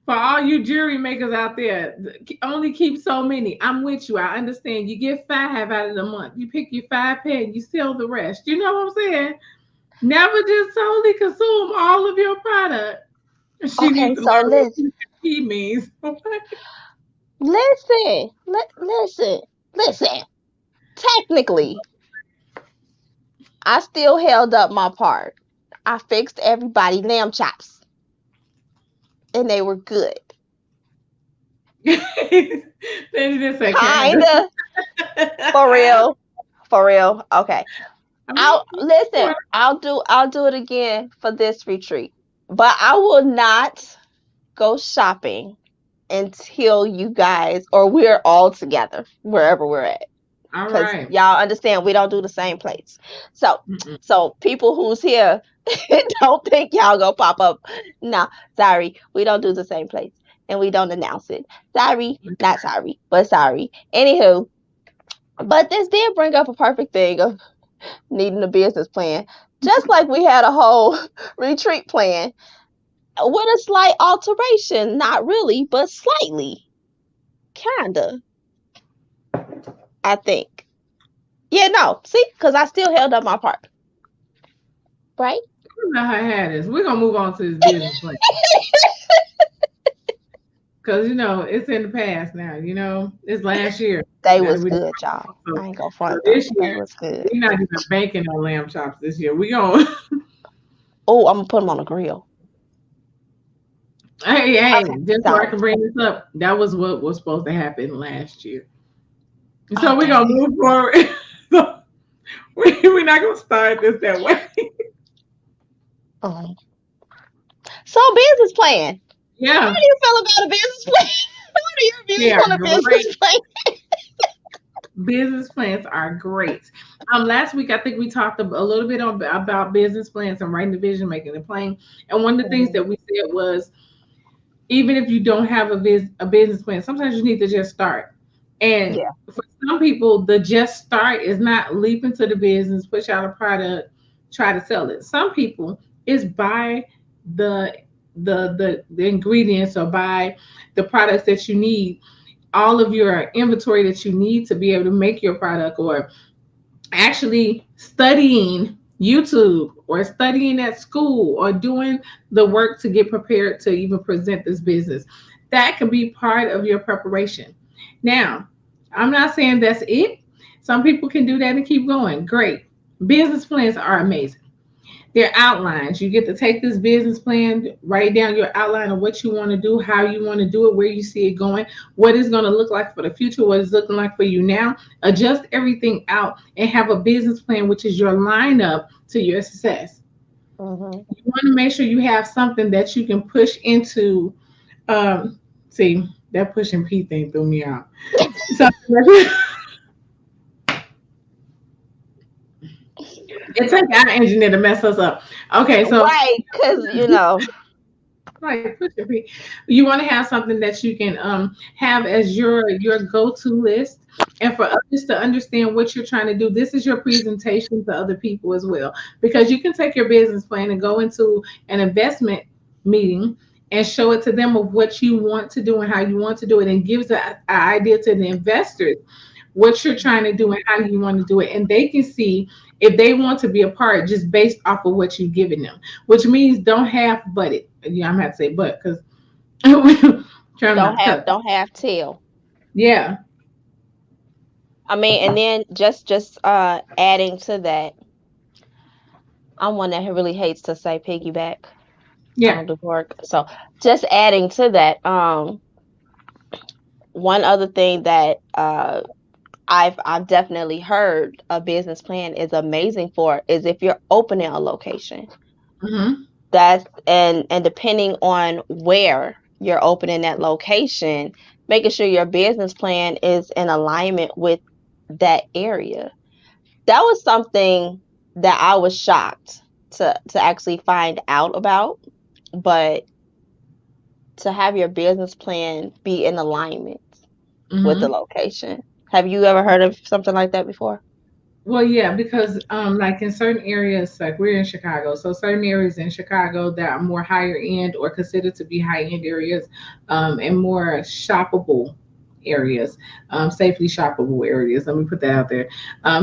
For all you jewelry makers out there, only keep so many. I'm with you. I understand. You get 5 out of the month. You pick your 5 pen, you sell the rest. You know what I'm saying? Never just solely consume all of your product. She Okay, needs to so learn what listen. he means. Listen, listen. Technically, I still held up my part. I fixed everybody lamb chops, and they were good. Then you just say, kind of. Kinda, for real, for real. Okay, I mean, I'll listen. I'll do it again for this retreat, but I will not go shopping until you guys or we're all together wherever we're at. all Because right. y'all understand we don't do the same place. So Mm-mm. so people who's here don't think y'all go pop up. No, sorry, we don't do the same place. And we don't announce it. Sorry, not sorry, but sorry. Anywho, but this did bring up a perfect thing of needing a business plan. Just like we had a whole retreat plan with a slight alteration. Not really, but slightly. Kinda, I think. Yeah, no. See, because I still held up my part. Right? You know how I had this. We're gonna move on to this business plan because it's in the past now. It's last year They that was we. good, y'all. So, I ain't gonna so front though. this They year was good. we're not even banking on lamb chops this year. We going Oh, I'm gonna put them on the grill. hey, Okay, just so I sorry. can bring this up, that was what was supposed to happen last year. Oh, So we're gonna dang. move forward. So we're not gonna start this that way. Um, so business plan. How Yeah, do you feel about a business plan? What are your they views are on a great. business plan? Business plans are great. Last week I think we talked a little bit about business plans and writing the vision, making it plain. And one of the things Mhm. that we said was even if you don't have a business plan, sometimes you need to just start. And Yeah. for some people, the just start is not leap into the business, push out a product, try to sell it. Some people is buy the the ingredients or buy the products that you need, all of your inventory that you need to be able to make your product, or actually studying YouTube or studying at school or doing the work to get prepared to even present this business. That can be part of your preparation. Now, I'm not saying that's it. Some people can do that and keep going. Great. Business plans are amazing. They're outlines. You get to take this business plan, write down your outline of what you want to do, how you want to do it, where you see it going, what it's going to look like for the future, what it's looking like for you now. Adjust everything out and have a business plan, which is your lineup to your success. Mhm. You want to make sure you have something that you can push into. See, that pushing P thing threw me out. So it takes our engineer to mess us up. Okay, so Right, because like push your feet. You want to have something that you can have as your go-to list, and for others to understand what you're trying to do. This is your presentation to other people as well, because you can take your business plan and go into an investment meeting and show it to them of what you want to do and how you want to do it, and gives an idea to the investors what you're trying to do and how you want to do it, and they can see if they want to be a part just based off of what you've given them, which means don't half butt it. Yeah, I'm gonna have to say but because trying not don't to have cut. don't have tail. Yeah, I mean, and then just adding to that, I'm one that really hates to say piggyback. I yeah. don't do work. So just adding to that, one other thing that I've definitely heard a business plan is amazing for is if you're opening a location. Hmm. That's and depending on where you're opening that location, making sure your business plan is in alignment with that area. That was something that I was shocked to actually find out about, but to have your business plan be in alignment with the Hmm. location. Have you ever heard of something like that before? Well, yeah, because like in certain areas, like we're in Chicago, so certain areas in Chicago that are more higher end or considered to be high end areas, and more shoppable areas, safely shoppable areas. Let me put that out there.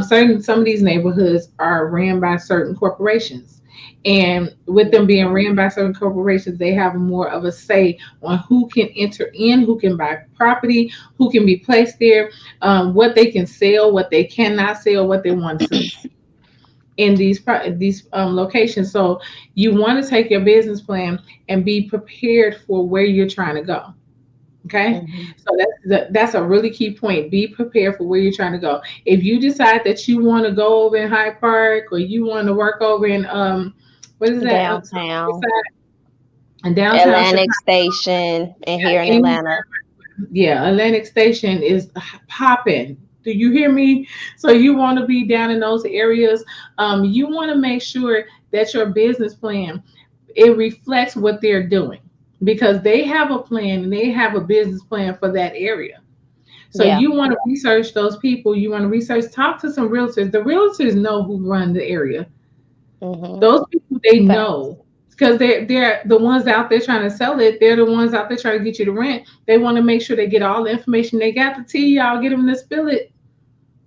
Some of these neighborhoods are ran by certain corporations, and with them being ran by certain corporations, they have more of a say on who can enter in, who can buy property, who can be placed there, what they can sell, what they cannot sell, what they want to see in these locations. So you want to take your business plan and be prepared for where you're trying to go. Okay, Mhm. so That's a really key point. Be prepared for where you're trying to go. If you decide that you want to go over in Hyde Park, or you want to work over in what is that Downtown, in downtown Atlantic Chicago, Station, and here in any Atlanta. yeah, Atlantic Station is popping. Do you hear me? So you want to be down in those areas. You want to make sure that your business plan, it reflects what they're doing, because they have a plan and they have a business plan for that area. So Yeah. you want to research those people. You want to research, talk to some realtors. The realtors know who run the area. Mhm. Those people, they Facts. know, because they're the ones out there trying to sell it. They're the ones out there trying to get you to rent. They want to make sure they get all the information they got to tell y'all. Get them to spill it.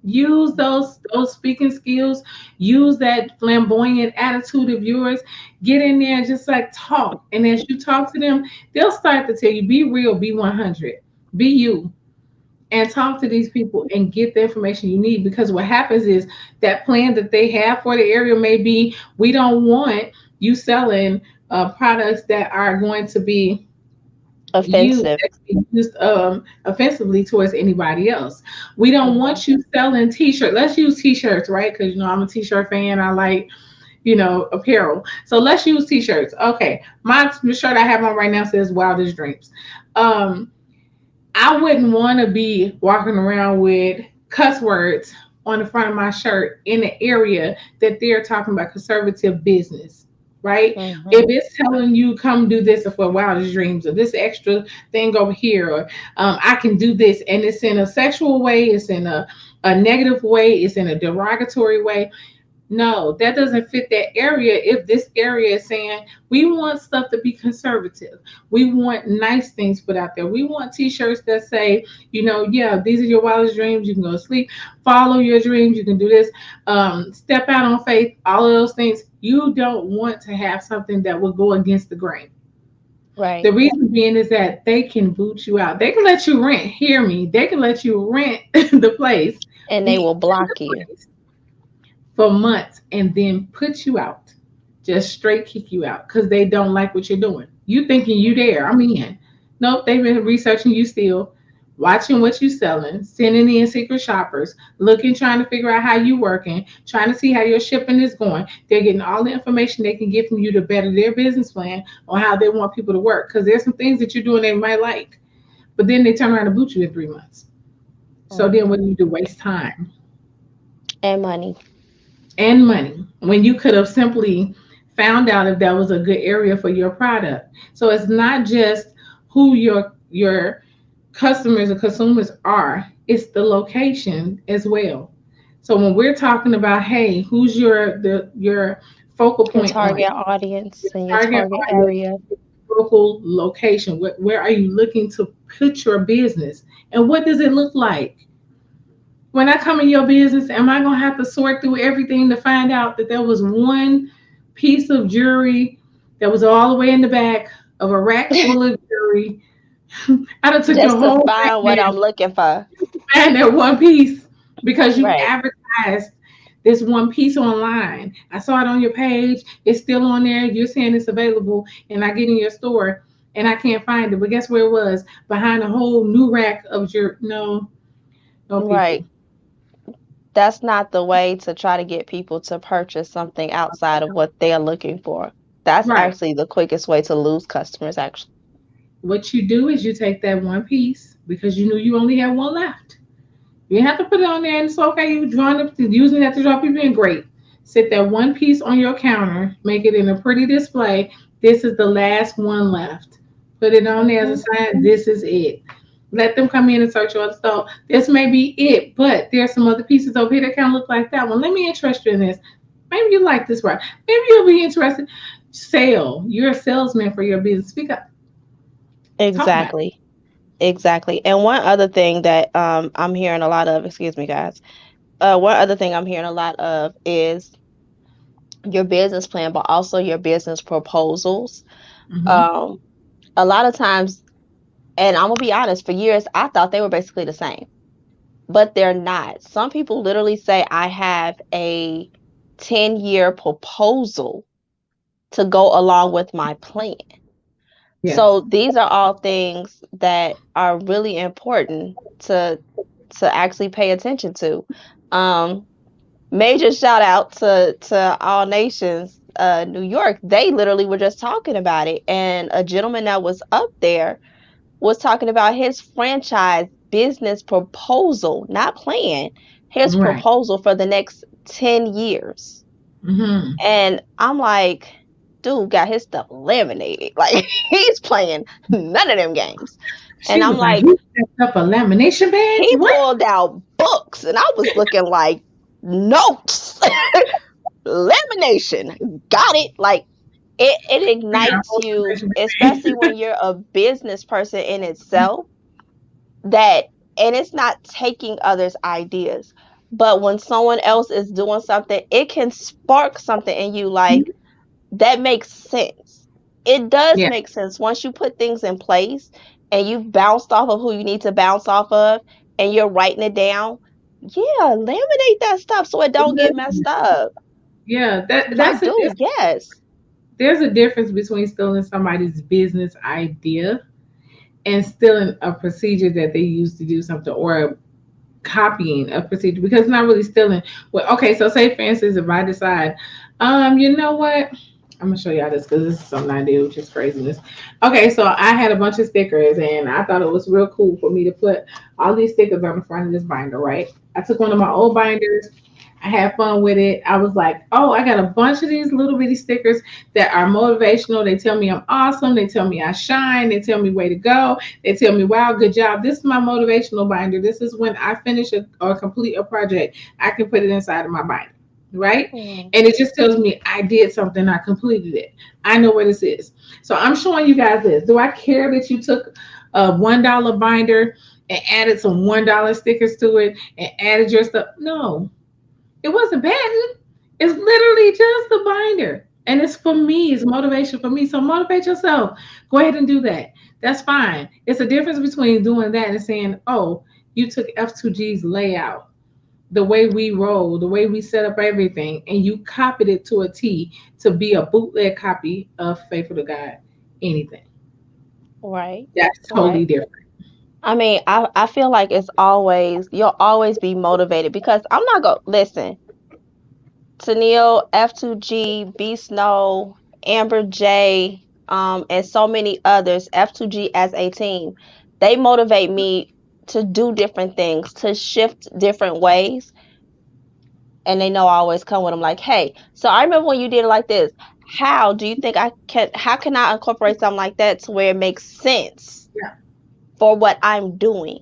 Use those speaking skills. Use that flamboyant attitude of yours. Get in there and just like talk. And as you talk to them, they'll start to tell you, be real, be 100, be you, and talk to these people and get the information you need. Because what happens is that plan that they have for the area may be, we don't want you selling products that are going to be Offensive. used offensively towards anybody else. We don't Mhm. want you selling t-shirts. Let's use t-shirts, right? Because I'm a t-shirt fan. I like apparel. So let's use t-shirts. Okay, my shirt I have on right now says Wildest Dreams. Um, I wouldn't want to be walking around with cuss words on the front of my shirt in the area that they're talking about conservative business, right? If Mhm. it's telling you come do this for wildest dreams, or this extra thing over here, or I can do this, and it's in a sexual way, it's in a negative way, it's in a derogatory way, no, that doesn't fit that area. If this area is saying we want stuff to be conservative, we want nice things put out there. We want T-shirts that say, yeah, these are your wildest dreams. You can go to sleep, follow your dreams. You can do this, step out on faith. All of those things. You don't want to have something that will go against the grain. The Right. reason being is that they can boot you out. They can let you rent. Hear me. They can let you rent the place, And they be will in the block you. place for months and then put you out, just straight kick you out because they don't like what you're doing. You thinking you there, I'm in. Nope, they've been researching you still, watching what you selling, sending in secret shoppers, looking, trying to figure out how you working, trying to see how your shipping is going. They're getting all the information they can get from you to better their business plan on how they want people to work. Because there's some things that you're doing they might like, but then they turn around and boot you in 3 months. So then what Mhm. do you do? Waste time And money. and money when you could have simply found out if that was a good area for your product. So it's not just who your customers or consumers are, it's the location as well. So when we're talking about, hey, who's your focal Your point on target audience your and your target target audience, area. local location, where are you looking to put your business, and what does it look like? When I come in your business, am I gonna have to sort through everything to find out that there was one piece of jewelry that was all the way in the back of a rack full of jewelry? I done took your Just to whole back find what there I'm looking for. to find that one piece because you Right. advertised this one piece online. I saw it on your page. It's still on there. You're saying it's available, and I get in your store and I can't find it. But guess where it was? Behind a whole new rack of your no, no Right. people. That's not the way to try to get people to purchase something outside of what they're looking for. That's Right. actually the quickest way to lose customers, actually. What you do is you take that one piece because you knew you only had one left. You didn't have to put it on there and it's okay. You drawing up using that to draw people in. Great. Sit that one piece on your counter, make it in a pretty display. This is the last one left. Put it on there as Hmm. a sign. This is it. Let them come in and search your store. This may be it, but there's some other pieces over here that kind of look like that one. Let me interest you in this. Maybe you like this one. Maybe you'll be interested. Sell. You're a salesman for your business. Speak up. Talk about it. Exactly. Exactly. And one other thing that I'm hearing a lot of, excuse me, guys. One other thing I'm hearing a lot of is your business plan, but also your business proposals. Mm-hmm. Um, a lot of times, and I'm gonna be honest, for years I thought they were basically the same, but they're not. Some people literally say I have a 10-year proposal to go along with my plan. Yes. So these are all things that are really important to actually pay attention to. Um, Major shout out to All Nations, New York. They literally were just talking about it, and a gentleman that was up there was talking about his franchise business proposal, not plan, his Right. proposal for the next 10 years. Mm-hmm. And I'm like, dude got his stuff laminated. Like he's playing none of them games. And She I'm was like, like, "You set up a lamination beds? he What?" pulled out books, and I was looking like notes, lamination. Got it. Like it Yeah, ignites you, lamination especially beds. when you're a business person in itself. That and it's not taking others' ideas, but when someone else is doing something, it can spark something in you. Like that makes sense. It does Yeah, make sense once you put things in place and you've bounced off of who you need to bounce off of and you're writing it down. Yeah, laminate that stuff so it don't get messed up. yeah. I do, yes. There's a difference between stealing somebody's business idea and stealing a procedure that they use to do something, or copying a procedure, because it's not really stealing. Well, okay, so say for instance, if I decide, you know what? I'm gonna show y'all this because this is something I do, which is craziness. Okay, so I had a bunch of stickers and I thought it was real cool for me to put all these stickers on the front of this binder, right? I took one of my old binders. I had fun with it. I was like, oh, I got a bunch of these little bitty stickers that are motivational. They tell me I'm awesome. They tell me I shine. They tell me way to go. They tell me, wow, good job. This is my motivational binder. This is when I finish or complete a project, I can put it inside of my binder, right? Mm, And it just tells me I did something, I completed it. I know where this is. So I'm showing you guys this. Do I care that you took a $1 binder and added some $1 stickers to it and added your stuff? No, it wasn't bad. It's literally just a binder. And it's for me, it's motivation for me. So motivate yourself. Go ahead and do that. That's fine. It's a difference between doing that and saying, oh, you took F2G's layout, the way we roll, the way we set up everything, and you copied it to a T to be a bootleg copy of Faithful to God. Anything. right, That's totally right. different. I mean, I feel like it's always, you'll always be motivated because I'm not going to listen. Tennille, F2G, B Snow, Amber J, and so many others, F2G as a team, they motivate me to do different things, to shift different ways. And they know I always come with them like, hey, so I remember when you did it like this. How do you think how can I incorporate something like that to where it makes sense Yeah. for what I'm doing?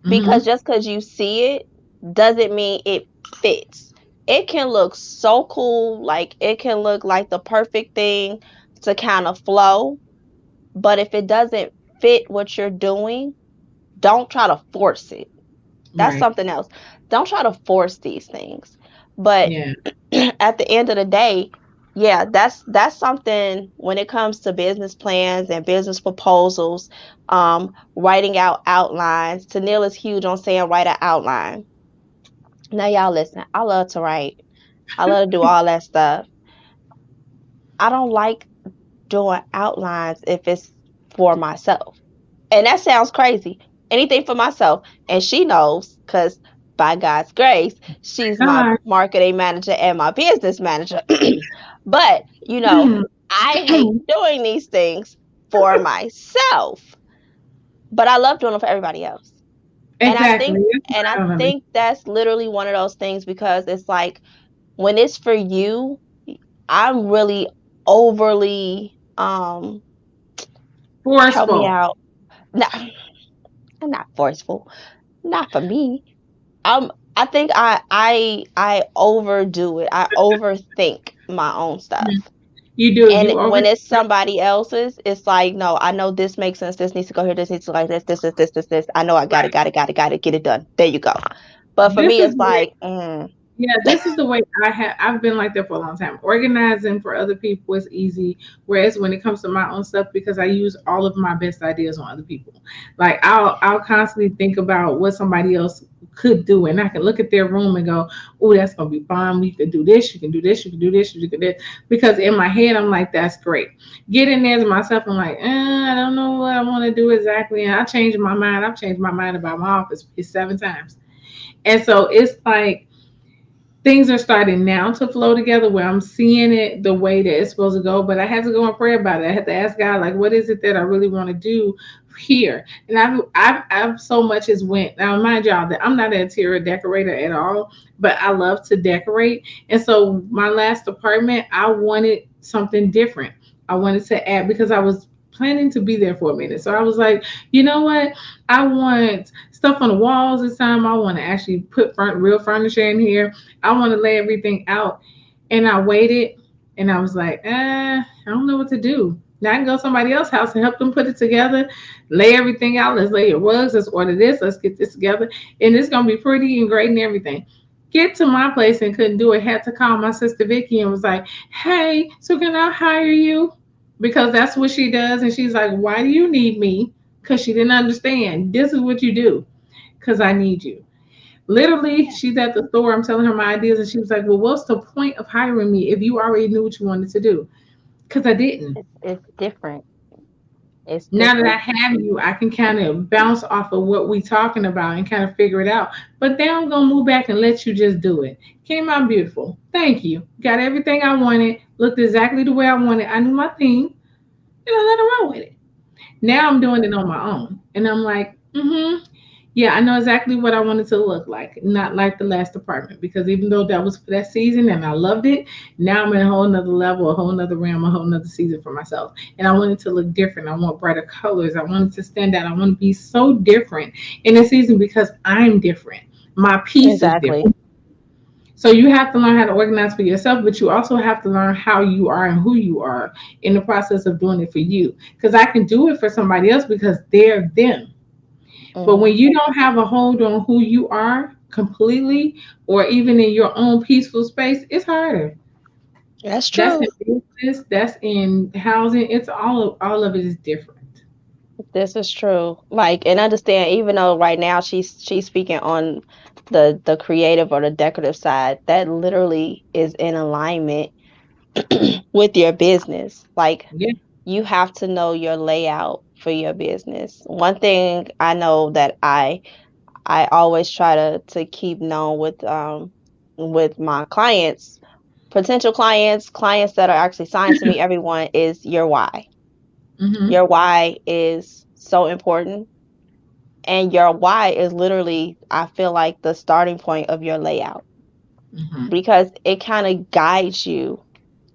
Because Mm-hmm. just because you see it doesn't mean it fits. It can look so cool, like it can look like the perfect thing to kind of flow, but if it doesn't fit what you're doing, don't try to force it. That's Right. something else. Don't try to force these things. But Yeah. at the end of the day, yeah, that's something when it comes to business plans and business proposals, writing out outlines. Tanil is huge on saying write an outline. Now y'all listen, I love to write. I love to do all that stuff. I don't like doing outlines if it's for myself. And that sounds crazy. Anything for myself. And she knows because by God's grace, she's my God. marketing manager and my business manager. But, I hate doing these things for myself, but I love doing them for everybody else. And I Exactly. think That's and I what I mean. think that's literally one of those things because it's like when it's for you, I'm really overly help me Forceful. out. No, I'm not forceful. Not for me. I think I overdo it. I overthink my own Mhm. stuff. You do. And You over. when it's somebody else's, it's like, no, I know this makes sense. This needs to go here. This needs to go like this. I know I got it. Get it done. There you go. But for This me, is it's where like, Yeah, this is the way I've been like that for a long time. Organizing for other people is easy, whereas when it comes to my own stuff, because I use all of my best ideas on other people. Like I'll constantly think about what somebody else could do, and I can look at their room and go, "Oh, that's gonna be fun. You can do this. You can do this. You can do this. You can do this." Because in my head, I'm like, "That's great." Get in there to myself, I'm like, I don't know what I want to do exactly, and I changed my mind. I've changed my mind about my office 7 times, and so it's like things are starting now to flow together where I'm seeing it the way that it's supposed to go. But I had to go and pray about it. I had to ask God, like, what is it that I really want to do here? And I've so much as went. Now, mind y'all that I'm not an interior decorator at all, but I love to decorate. And so my last apartment, I wanted something different. I wanted to add because I was planning to be there for a minute. So I was like, you know what? I want stuff on the walls this time. I want to actually put real furniture in here. I want to lay everything out. And I waited and I was like, I don't know what to do. Now I can go to somebody else's house and help them put it together, lay everything out. Let's lay your rugs. Let's order this. Let's get this together. And it's going to be pretty and great and everything. Get to my place and couldn't do it. Had to call my sister Vicky and was like, hey, so can I hire you? Because that's what she does. And she's like, why do you need me? Because she didn't understand. This is what you do. Because I need you. Literally, Yeah. she's at the store. I'm telling her my ideas, and she was like, "Well, what's the point of hiring me if you already knew what you wanted to do?" Because I didn't. It's different. It's Now that I different. have you, I can kind of bounce off of what we talking about and kind of figure it out. But then I'm gonna move back and let you just do it. Came out beautiful. Thank you. Got everything I wanted. Looked exactly the way I wanted. I knew my theme. Let her run with it. Now I'm doing it on my own, and I'm like, yeah, I know exactly what I wanted to look like, not like the last apartment. Because even though that was for that season and I loved it, now I'm in a whole nother level, a whole nother realm, a whole nother season for myself. And I want it to look different. I want brighter colors. I want it to stand out. I want to be so different in the season because I'm different. My piece is Exactly. different. So you have to learn how to organize for yourself, but you also have to learn how you are and who you are in the process of doing it for you. Because I can do it for somebody else because they're them. But Hmm. when you don't have a hold on who you are completely, or even in your own peaceful space, it's harder. That's That's true. in business, that's in housing. It's all of it is different. This is true. Like, and understand, even though right now she's speaking on the creative or the decorative side, that literally is in alignment with your business. Like, Yeah. you have to know your layout for your business. One thing I know that I always try to keep known with my clients, potential clients, clients that are actually signed to me, everyone, is your why. Mm-hmm. Your why is so important, and your why is literally, I feel like, the starting point of your layout, Mm-hmm. because it kind of guides you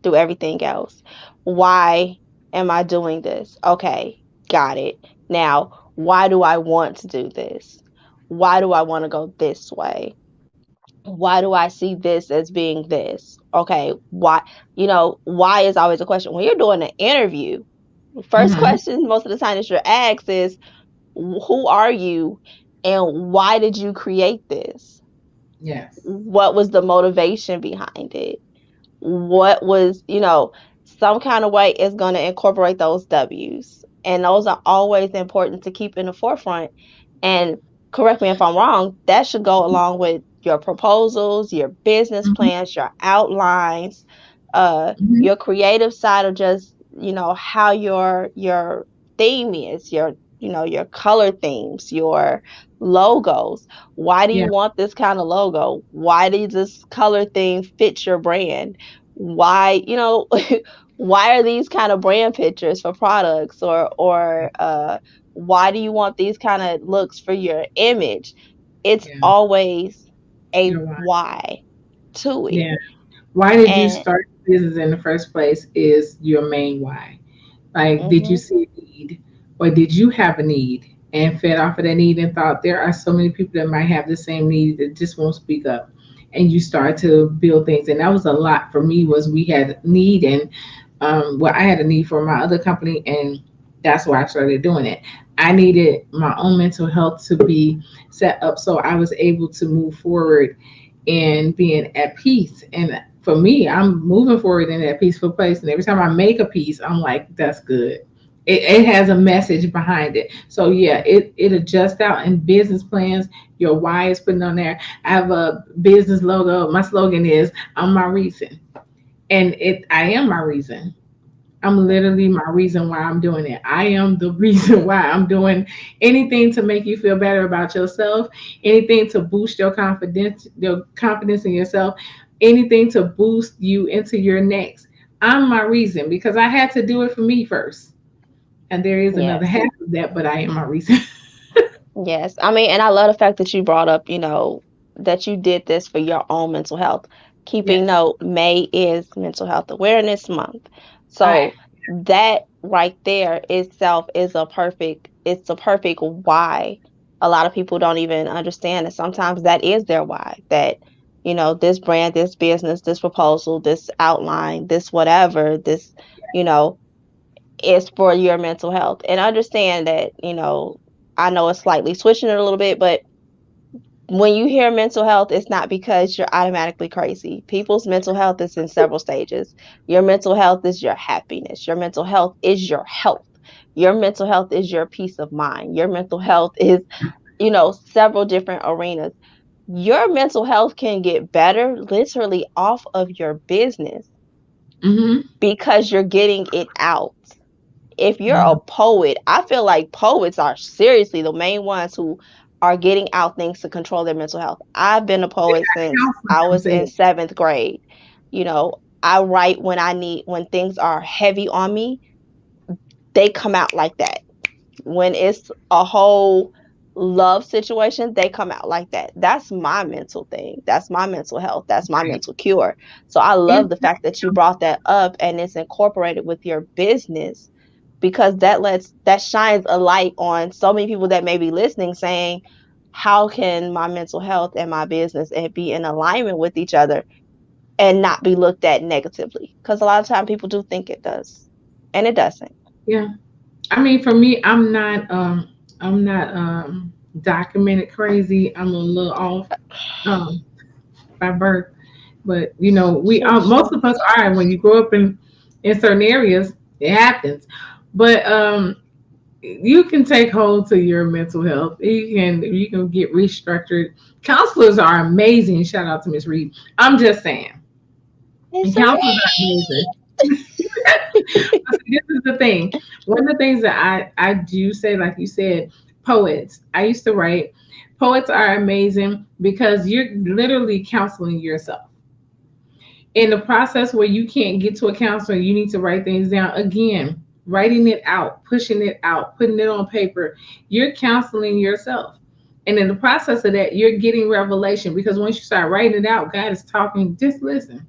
through everything else. Why am I doing this? Okay, got it. Now, why do I want to do this? Why do I want to go this way? Why do I see this as being this? Okay, why? Why is always a question. When you're doing an interview, first Mm-hmm. question most of the time that you're asked is, who are you and why did you create this? Yes. What was the motivation behind it? What was, some kind of way is going to incorporate those W's. And those are always important to keep in the forefront. And correct me if I'm wrong, that should go along with your proposals, your business Mm-hmm. plans, your outlines, Mm-hmm. your creative side of just, how your theme is, your color themes, your logos. Why do you Yeah. want this kind of logo? Why does this color theme fit your brand? Why, why are these kind of brand pictures for products, or why do you want these kind of looks for your image? It's Yeah. always a You're right. why to it. Yeah. Why did you And start business in the first place is your main why. Like, did you mhm, see a need, or did you have a need and fed off of that need and thought there are so many people that might have the same need that just won't speak up, and you start to build things. And that was a lot for me. Was we had need, and well, I had a need for my other company, and that's why I started doing it. I needed my own mental health to be set up so I was able to move forward and being at peace. And for me, I'm moving forward in that peaceful place. And every time I make a piece, I'm like, that's good. It has a message behind it. So yeah, it adjusts out in business plans. Your why is putting on there. I have a business logo. My slogan is I'm my reason. And I am my reason. I'm literally my reason why I'm doing it. I am the reason why I'm doing anything to make you feel better about yourself, anything to boost your confidence in yourself, anything to boost you into your next. I'm my reason because I had to do it for me first. And there is another Yes. half of that, but I am my reason. Yes. I mean, and I love the fact that you brought up, that you did this for your own mental health. Keeping Yes. note, May is Mental Health Awareness Month. All right. So that right there itself is it's a perfect why. A lot of people don't even understand that sometimes that is their why. That, this brand, this business, this proposal, this outline, this whatever, this, you know, is for your mental health. And understand that, I know it's slightly switching it a little bit, but when you hear mental health, it's not because you're automatically crazy. People's mental health is in several stages. Your mental health is your happiness. Your mental health is your health. Your mental health is your peace of mind. Your mental health is, several different arenas. Your mental health can get better literally off of your business Mm-hmm. because you're getting it out. If you're Yeah. a poet, I feel like poets are seriously the main ones who are getting out things to control their mental health. I've been a They poet got since counseling I was in themselves. seventh grade. I write when things are heavy on me, they come out like that. When it's a whole love situation, they come out like that. That's my mental thing. That's my mental health. That's my Right. mental cure. So I love It's the fact that you brought that up and it's incorporated with your business because that shines a light on so many people that may be listening saying, how can my mental health and my business and be in alignment with each other and not be looked at negatively? Because a lot of time people do think it does, and it doesn't. yeah. I mean, for me, I'm not documented crazy. I'm a little off um by birth, but we Sure, most sure. of us are. When you grow up in certain areas, it happens. But you can take hold to your mental health. You can get restructured. Counselors are amazing. Shout out to Miss Reed. I'm just saying, and It's counselors are amazing. But see, this is the thing. One of the things that I do say, like you said, poets. I used to write. Poets are amazing because you're literally counseling yourself. In the process where you can't get to a counselor, you need to write things down. Again, writing it out, pushing it out, putting it on paper. You're counseling yourself. And in the process of that, you're getting revelation because once you start writing it out, God is talking. Just listen.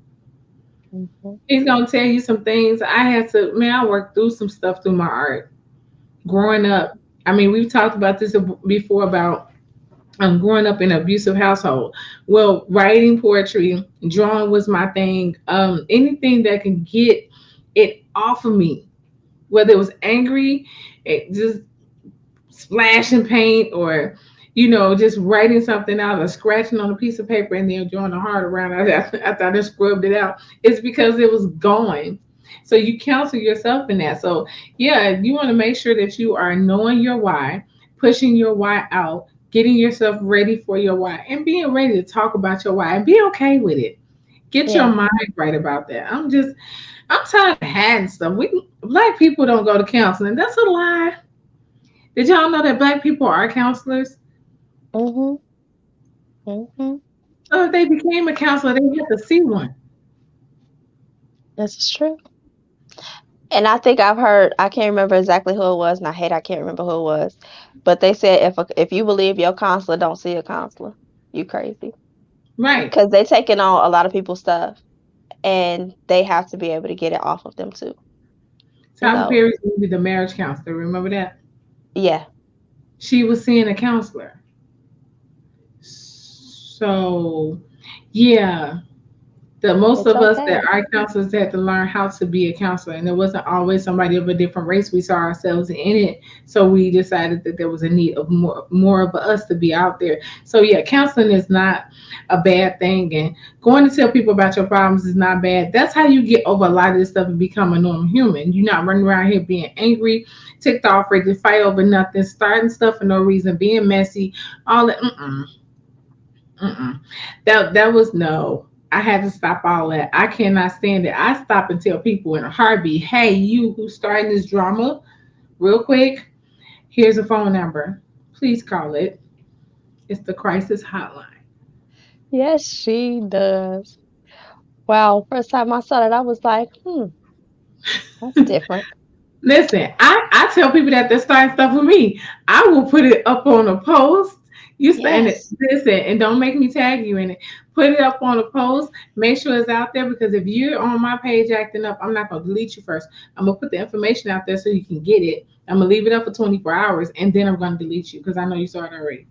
Mhm. He's gonna tell you some things. I worked through some stuff through my art growing up. I mean, we've talked about this before about growing up in an abusive household. Well, writing poetry, drawing was my thing. Anything that can get it off of me, whether it was angry, it just splashing paint, or just writing something out or scratching on a piece of paper and then drawing a heart around it after I just scrubbed it out. It's because it was going. So you counsel yourself in that. So yeah, you want to make sure that you are knowing your why, pushing your why out, getting yourself ready for your why, and being ready to talk about your why and be okay with it. Get your Yeah. mind right about that. I'm tired of hiding stuff. We black people don't go to counseling. That's a lie. Did y'all know that black people are counselors? Mhm. Mhm. So if they became a counselor, they had to see one. This is true. And I think I've heard, I can't remember exactly who it was, and I can't remember who it was, but they said if you believe your counselor don't see a counselor, you crazy. Right. Because they taking on a lot of people's stuff, and they have to be able to get it off of them too. Tyler So Perry's movie, The Marriage Counselor. Remember that? yeah, She was seeing a counselor. So, yeah. The most It's of us that okay. are counselors had to learn how to be a counselor, and it wasn't always somebody of a different race. We saw ourselves in it, so we decided that there was a need of more of us to be out there. So yeah, counseling is not a bad thing, and going to tell people about your problems is not bad. That's how you get over a lot of this stuff and become a normal human. You're not running around here being angry, ticked off, ready to fight over nothing, starting stuff for no reason, being messy, all that. Mm-mm. That was no. I had to stop all that. I cannot stand it. I stop and tell people in a heartbeat, "Hey, you who's starting this drama, real quick. Here's a phone number. Please call it. It's the crisis hotline." Yes, she does. Wow, first time I saw that, I was like, that's different. Listen, I tell people that they're starting stuff with me. I will put it up on a post. You stand it, Yes. listen, and don't make me tag you in it. Put it up on a post. Make sure it's out there because if you're on my page acting up, I'm not gonna delete you first. I'm gonna put the information out there so you can get it. I'm gonna leave it up for 24 hours and then I'm gonna delete you because I know you saw it already.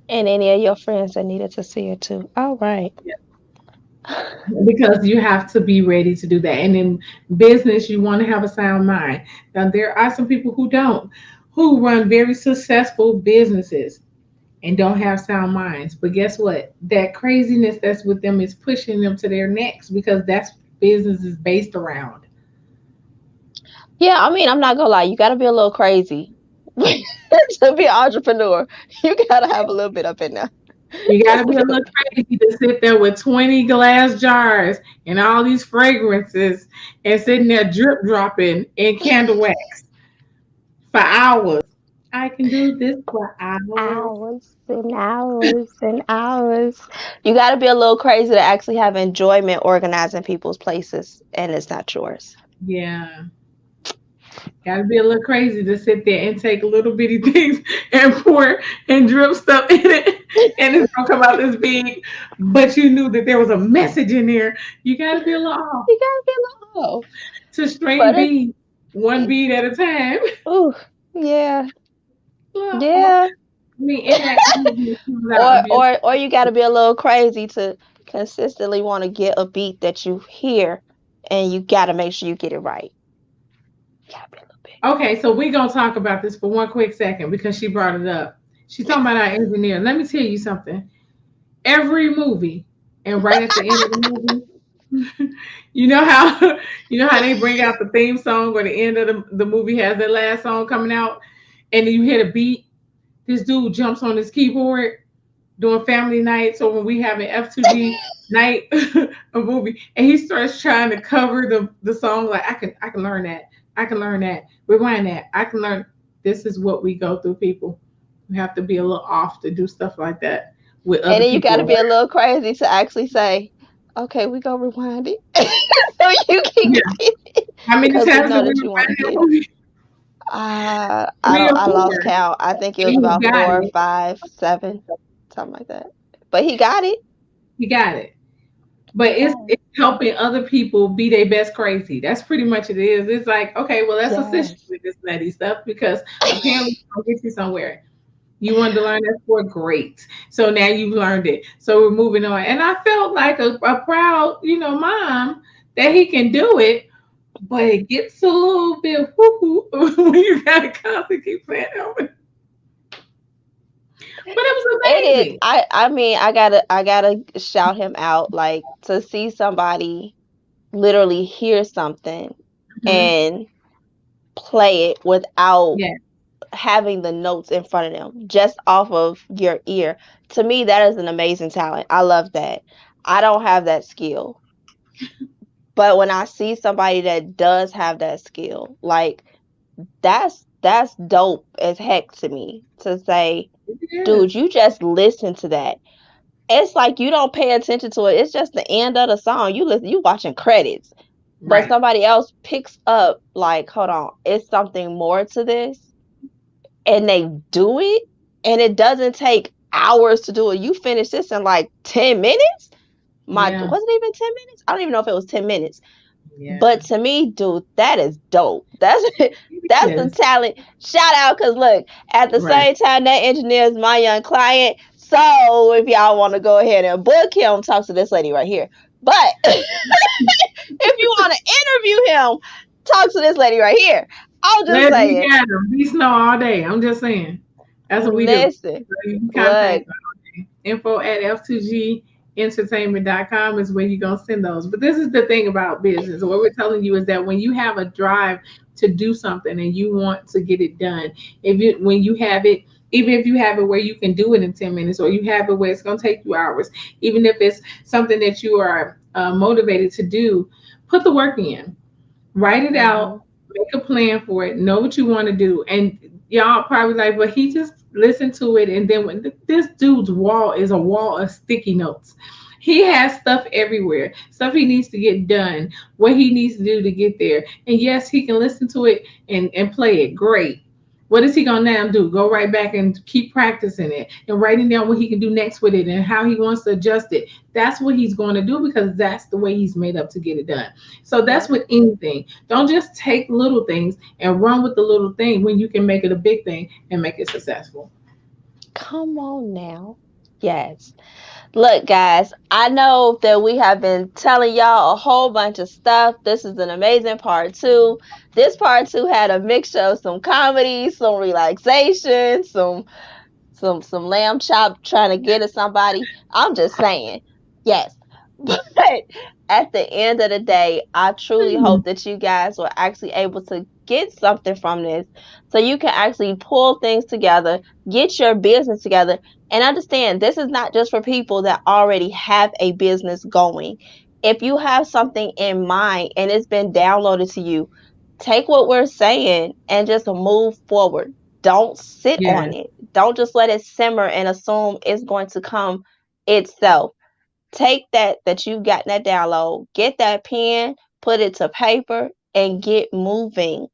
And any of your friends that needed to see it too. All right. Because you have to be ready to do that. And in business, you want to have a sound mind. Now, there are some people who don't, who run very successful businesses and don't have sound minds. But guess what? That craziness that's with them is pushing them to their next because that's business is based around. Yeah, I mean, I'm not gonna lie, you gotta be a little crazy to be an entrepreneur. You gotta have a little bit up in there. You got to Just a be a little little bit. crazy to sit there with 20 glass jars and all these fragrances and sitting there drip dropping in candle wax for hours. I can do this for hours. Hours and hours and hours. You gotta be a little crazy to actually have enjoyment organizing people's places, and it's not yours. Yeah. Got to be a little crazy to sit there and take little bitty things and pour and drip stuff in it, and it's gonna come out this big. But you knew that there was a message in there. You got to be a little off You gotta be a little, to but string it's beads, one bead at a time. ooh, yeah, Little off. yeah. I mean, in that interview, she was out Or abuse. or or you gotta be a little crazy to consistently want to get a beat that you hear, and you gotta make sure you get it right. You gotta be a little bit. Okay, so we're gonna talk about this for one quick second because she brought it up. She's talking about our engineer. Let me tell you something. Every movie, and right at the end of the movie, you know how you know how they bring out the theme song or the end of the movie has their last song coming out, and then you hear the beat. This dude jumps on his keyboard doing family night. So when we have an F2G night, a movie, and he starts trying to cover the song, like I can learn that. I can learn that. Rewind that. I can learn. This is what we go through, people. We have to be a little off to do stuff like that with And other then you people gotta be a around. little crazy to actually say, "Okay, we gonna rewind it," so you can Yeah. get it How many because we times know did we that you want to rewind that get it. movie? I Three don't. or I lost four. count. I think it And was he about got 4, it. 5, 7, something like that. But he got it. He got it. But it's helping other people be their best crazy. That's pretty much it is. It's like, okay, well, let's assist you Yes. with this nutty stuff because apparently it's gonna get you somewhere. You wanted to learn that sport, great. So now you've learned it. So we're moving on. And I felt like a proud, mom that he can do it, but it gets a little bit whoo when you gotta constantly keep saying it. But it was It is. amazing. I mean, I gotta shout him out. Like, to see somebody literally hear something Mhm. and play it without Yeah, having the notes in front of them, just off of your ear. To me, that is an amazing talent. I love that. I don't have that skill. But when I see somebody that does have that skill, like, that's dope as heck to me, to say, it dude, is. you just listen to that. It's like you don't pay attention to it. It's just the end of the song. You watching credits. But Right. somebody else picks up, like, hold on, it's something more to this, and they do it, and it doesn't take hours to do it. You finish this in like 10 minutes. My Yeah. Was it even 10 minutes? I don't even know if it was 10 minutes. Yeah. But to me, dude, that is dope. That's It that's the is. talent. Shout out, cause look, at the Right. same time, that engineer is my young client. So if y'all want to go ahead and book him, talk to this lady right here. But if you want to interview him, talk to this lady right here. I'm just Let's be saying, gathered. Be snow all day. I'm just saying. That's what we do. listen, So you can look, contact us. Info at f2gentertainment.com is where you're going to send those. But this is the thing about business. What we're telling you is that when you have a drive to do something and you want to get it done, when you have it, even if you have it where you can do it in 10 minutes, or you have it where it's going to take you hours, even if it's something that you are motivated to do, put the work in, write it hmm out, make a plan for it, know what you want to do. And y'all probably like, but he just listened to it. And then when this dude's wall is a wall of sticky notes. He has stuff everywhere, stuff he needs to get done, what he needs to do to get there. And yes, he can listen to it and play it great. What is he gonna now do? Go right back and keep practicing it and writing down what he can do next with it and how he wants to adjust it. That's what he's going to do because that's the way he's made up to get it done. So that's Yep. with anything. Don't just take little things and run with the little thing when you can make it a big thing and make it successful. Come on now. Yes. Look, guys, I know that we have been telling y'all a whole bunch of stuff. This is an amazing part two. This part two had a mixture of some comedy, some relaxation, some lamb chop trying to get at somebody. I'm just saying. Yes. But at the end of the day, I truly Hmm. hope that you guys were actually able to get something from this so you can actually pull things together, get your business together, and understand this is not just for people that already have a business going. If you have something in mind and it's been downloaded to you, take what we're saying and just move forward. Don't sit on Yes. it. Don't just let it simmer and assume it's going to come itself. Take that you've gotten that download, get that pen, put it to paper, and get moving.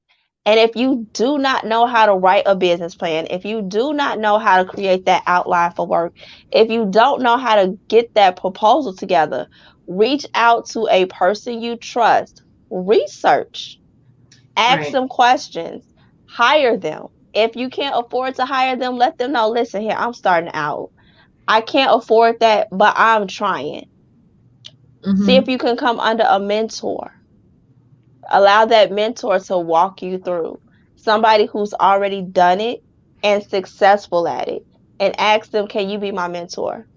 And if you do not know how to write a business plan, if you do not know how to create that outline for work, if you don't know how to get that proposal together, reach out to a person you trust. Research, ask Right. them questions, hire them. If you can't afford to hire them, let them know, listen here, I'm starting out. I can't afford that, but I'm trying. See if Mm-hmm. you can come under a mentor. Allow that mentor to walk you through. Somebody who's already done it and successful at it. And ask them, can you be my mentor?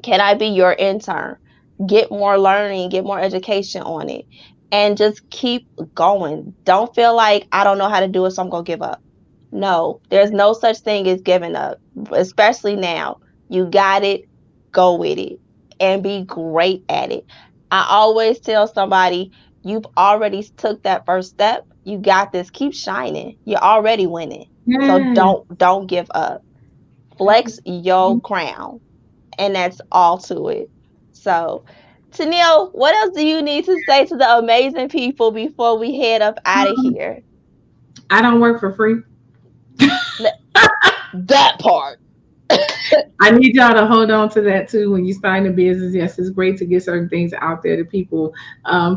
Can I be your intern? Get more learning, get more education on it. And just keep going. Don't feel like I don't know how to do it, so I'm going to give up. No, there's no such thing as giving up, especially now. You got it, go with it, and be great at it. I always tell somebody, you've already took that first step. You got this. Keep shining. You're already winning. So Yes. don't give up. Flex your crown, and that's all to it. So, Tennille, what else do you need to say to the amazing people before we head up out of Um, here? I don't work for free. That part. I need y'all to hold on to that too when you start a business. Yes, it's great to get certain things out there to people,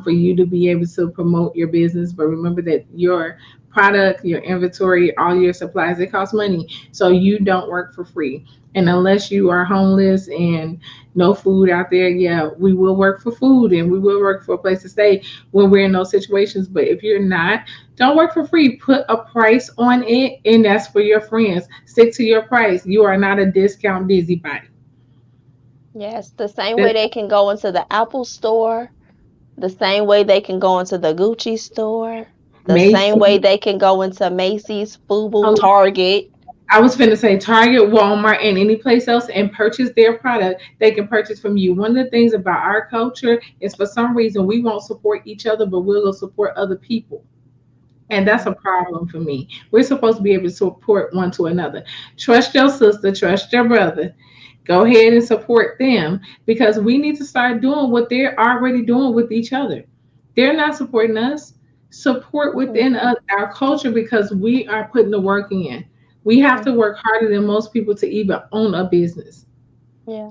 for you to be able to promote your business. But remember that your product, your inventory, all your supplies, they cost money. So you don't work for free. And unless you are homeless and no food out there, yeah, we will work for food and we will work for a place to stay when we're in those situations. But if you're not, don't work for free. Put a price on it, and that's for your friends. Stick to your price. You are not a discount busybody. Yes, the same way That's they can go into the Apple store, the same way they can go into the Gucci store, the same way Macy's. they can go into Macy's, FUBU, Oh, Target. I was finna say Target, Walmart, and any place else and purchase their product. They can purchase from you. One of the things about our culture is for some reason we won't support each other, but we'll support other people. And that's a Hmm. problem for me. We're supposed to be able to support one to another. Trust your sister, trust your brother. Go ahead and support them because we need to start doing what they're already doing with each other. They're not supporting us. Support within Hmm. us, our culture, because we are putting the work in. We have to Hmm. work harder than most people to even own a business. Yeah.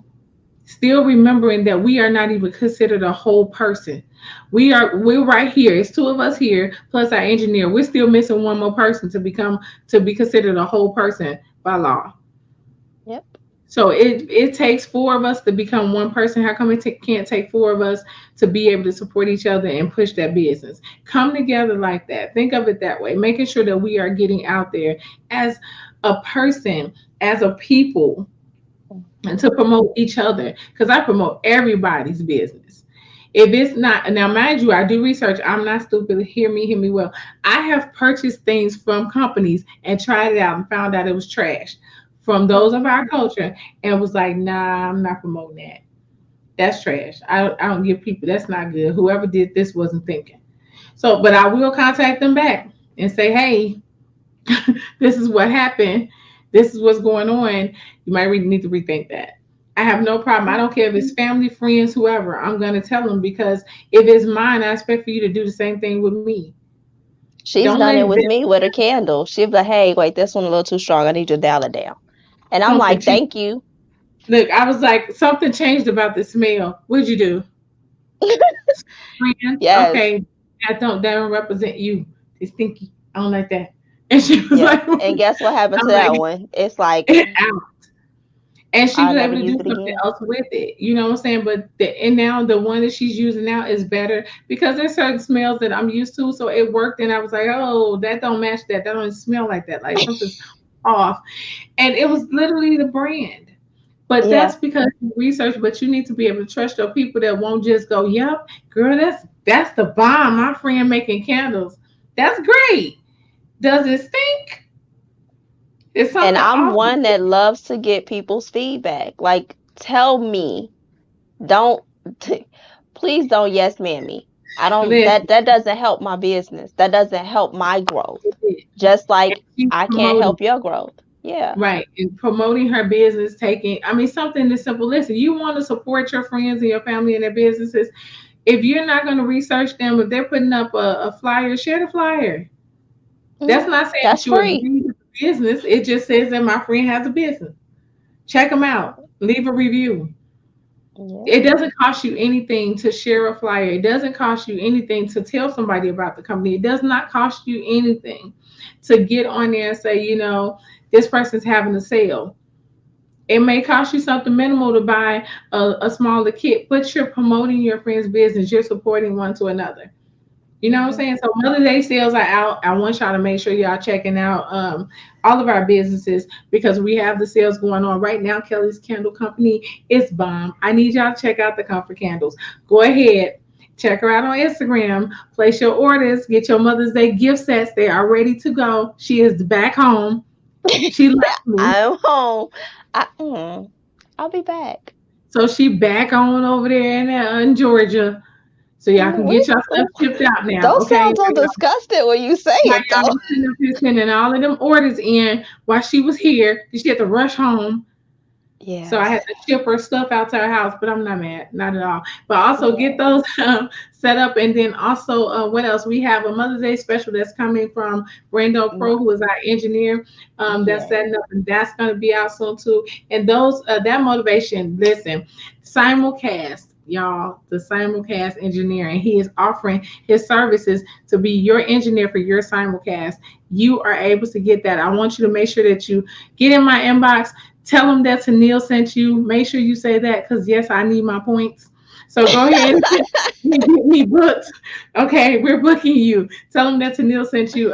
Still remembering that we are not even considered a whole person. We're right here. It's two of us here plus our engineer. We're still missing one more person to be considered a whole person by law. Yep. So it takes four of us to become one person. How come can't take four of us to be able to support each other and push that business? Come together like that. Think of it that way. Making sure that we are getting out there as a person, as a people, and to promote each other. Because I promote everybody's business. If it's not, now mind you, I do research. I'm not stupid. Hear me well. I have purchased things from companies and tried it out and found out it was trash from those of our culture and was like, nah, I'm not promoting that. That's trash. I don't give people, that's not good. Whoever did this wasn't thinking. So, but I will contact them back and say, hey, this is what happened. This is what's going on. You might really need to rethink that. I have no problem. I don't care if it's family, friends, whoever. I'm going to tell them because if it's mine, I expect for you to do the same thing with me. She's Don't done let it it with me with a candle. She'll be like, hey, wait, this one a little too strong. I need you to dial it down. And I'm something like, cheap. thank you. Look, I was like, something changed about the smell. What'd you do? Friend? Yes. Okay, that don't represent you. It's stinky. I don't like that. And she was Yep. like, And guess what happened to I'm that like, one? It's like, out. And she I'll was never able to use do it something again. else with it. You know what I'm saying? But and now the one that she's using now is better because there's certain smells that I'm used to. So it worked, and I was like, oh, that don't match that. That don't smell like that. Like something's off. And it was literally the brand. But Yeah. that's because you research. But you need to be able to trust your people that won't just go, "Yep, girl, that's the bomb." My friend making candles. That's great. Does it stink? It's And something I'm off. one that loves to get people's feedback. Like, tell me, don't, please don't yes man me. I don't, Listen, that doesn't help my business. That doesn't help my growth. Just and like she's I can't promoting. help your growth. Yeah. Right. And promoting her business, I mean, something this simple. Listen, you want to support your friends and your family and their businesses. If you're not going to research them, if they're putting up a flyer, share the flyer. Hmm. That's not saying That's that you free. agree with the business. It just says that my friend has a business. Check them out. Leave a review. Yeah. It doesn't cost you anything to share a flyer. It doesn't cost you anything to tell somebody about the company. It does not cost you anything to get on there and say, this person's having a sale. It may cost you something minimal to buy a smaller kit, but you're promoting your friend's business. You're supporting one to another. You know what I'm Hmm. saying? So Mother's Day sales are out. I want y'all to make sure y'all checking out all of our businesses because we have the sales going on right now. Kelly's Candle Company is bomb. I need y'all to check out the comfort candles. Go ahead. Check her out on Instagram. Place your orders. Get your Mother's Day gift sets. They are ready to go. She is back home. She left me. I'm home. I'll be back. So she back on over there in Georgia. So y'all can We, get your stuff shipped out now. don't Okay. sound so disgusted when you say While it y'all though. was sitting up here sending all of them orders in while she was here, 'cause she had to rush home. So I Yes. had to ship her stuff out to her house, but I'm not mad, not at all. But also get Yeah. those set up, and then also what else? We have a Mother's Day special that's coming from Brando My, Pro, who is our engineer. That's yes. setting up, and that's going to be out soon too. And those that motivation. Listen, simulcast. Y'all, the simulcast engineering. He is offering his services to be your engineer for your simulcast. You are able to get that. I want you to make sure that you get in my inbox. Tell them that Neil sent you. Make sure you say that because yes, I need my points. So go ahead and get me booked. Okay, we're booking you. Tell them that Neil sent you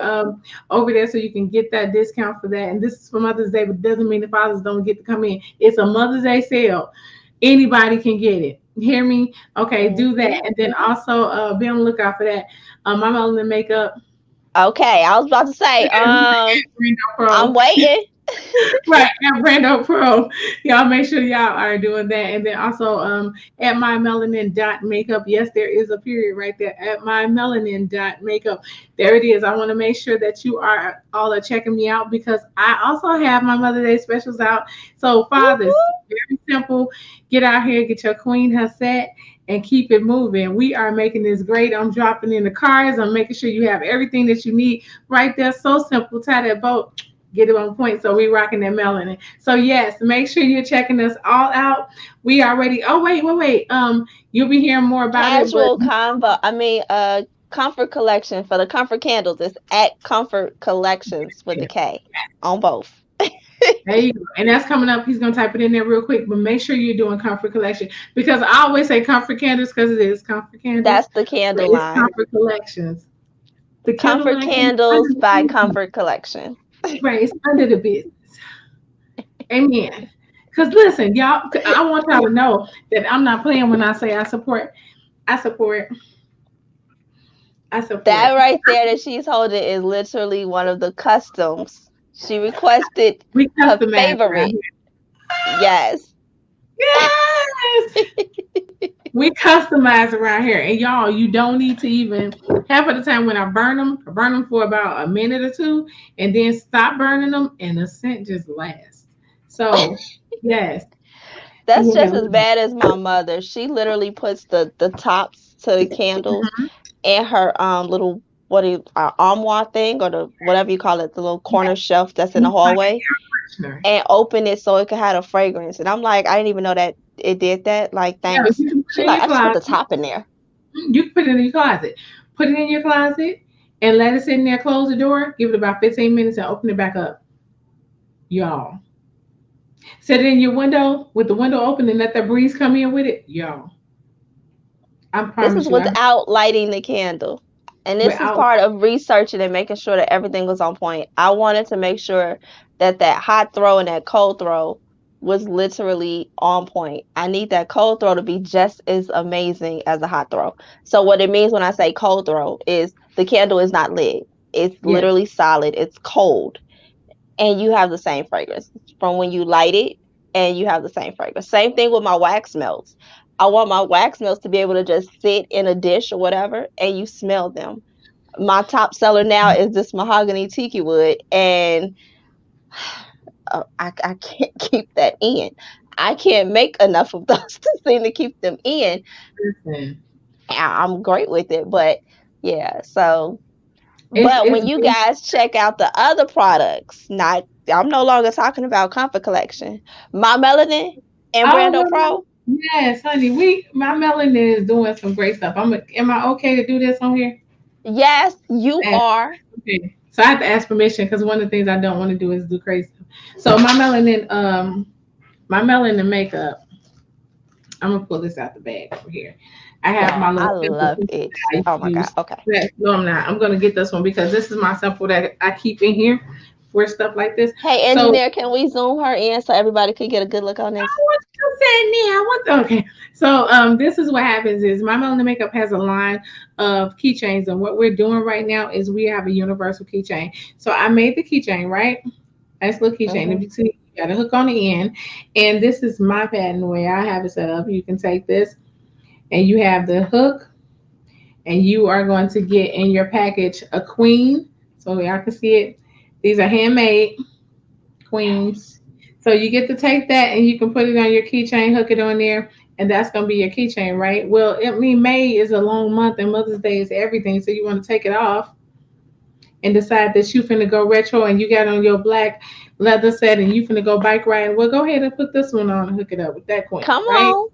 over there so you can get that discount for that. And this is for Mother's Day, but doesn't mean the fathers don't get to come in. It's a Mother's Day sale. Anybody can get it. Hear me? Okay, do Hmm. that. And then also be on the lookout for that. My melanin makeup. Okay, I was about to say, I'm Pro. waiting. Right at Brando Pro. Y'all make sure y'all are doing that. And then also at my melanin dot makeup. Yes, there is a period right there at my melanin dot makeup. There it is. I want to make sure that you are all are checking me out because I also have my Mother Day specials out. So fathers, Woohoo. very simple. Get out here, get your queen her set and keep it moving. We are making this great. I'm dropping in the cars. I'm making sure you have everything that you need right there. So simple. Tie that boat, get it on point. So we rocking that melanin. So yes, make sure you're checking us all out. We already. Oh wait. You'll be hearing more about it, but Casual convo. I mean, comfort collection for the comfort candles. It's at comfort collections with the K on both. There you go. And that's coming up. He's gonna type it in there real quick, but make sure you're doing comfort collection because I always say comfort candles because it is comfort candles, That's the but candle it's line. comfort collections. The candle Comfort line can be candles under the by business. Comfort Collection. Right, it's under the business. Amen. Because listen, y'all, I want y'all to know that I'm not playing when I say I support. I support. I That support. right there that she's holding is literally one of the customs. She requested We her customize around favorite. Yes. here. Yes. We customize around here, and y'all, you don't need to even half of the time when I burn them for about a minute or two, and then stop burning them, and the scent just lasts. So, yes, you That's will just get. as bad as my mother. She literally puts the tops to the candles in her little what do you armoire thing or the whatever you call it, the little corner shelf that's in the It's like hallway, a air freshener. and open it so it could have a fragrance. And I'm like, I didn't even know that it did that. Like, Yeah, thanks. you can put She it in like, your I just put closet. the top in there. You can put it in your closet. Put it in your closet and let it sit in there. Close the door. Give it about 15 minutes and open it back up, y'all. Set it in your window with the window open and let that breeze come in with it, y'all. I This is promise you. I without lighting the candle. And this is without part of researching and making sure that everything was on point. I wanted to make sure that that hot throw and that cold throw was literally on point. I need that cold throw to be just as amazing as the hot throw. So what it means when I say cold throw is the candle is not lit. It's yes, literally solid. It's cold. And you have the same fragrance from when you light it, and you have the same fragrance. Same thing with my wax melts. I want my wax melts to be able to just sit in a dish or whatever and you smell them. My top seller now is this mahogany tiki wood, and I can't keep that in. I can't make enough of those to seem to keep them in. listen. I'm great with it, but yeah, so It's but it's when you guys check out the other products, not I'm no longer talking about Comfort Collection. My Melanin and oh Brando my Pro. yes, honey. We my melanin is doing some great stuff. Am I okay to do this on here? Yes, you Ask, are. okay. So I have to ask permission because one of the things I don't want to do is do crazy stuff. So my melanin makeup. I'm gonna pull this out the bag over here. I have Y'all, my I little simple love that it. I Oh my God. use. Okay. No, I'm not. I'm gonna get this one because this is my sample that I keep in here for stuff like this. Hey, So engineer, can we zoom her in so everybody could get a good look on this? what you said now? What? Okay. So this is what happens is my melanin makeup has a line of keychains, and what we're doing right now is we have a universal keychain. So I made the keychain, right? Nice little keychain. If Hmm. you see, you got a hook on the end, and this is my pattern the way I have it set up. You can take this, and you have the hook, and you are going to get in your package a queen. So y'all can see it. These are handmade queens. Yes. So you get to take that and you can put it on your keychain, hook it on there, and that's gonna be your keychain, right? Well, I mean, May is a long month and Mother's Day is everything, so you want to take it off and decide that you finna go retro and you got on your black leather set and you finna go bike riding. Well, go ahead and put this one on and hook it up with that queen, Come right? on.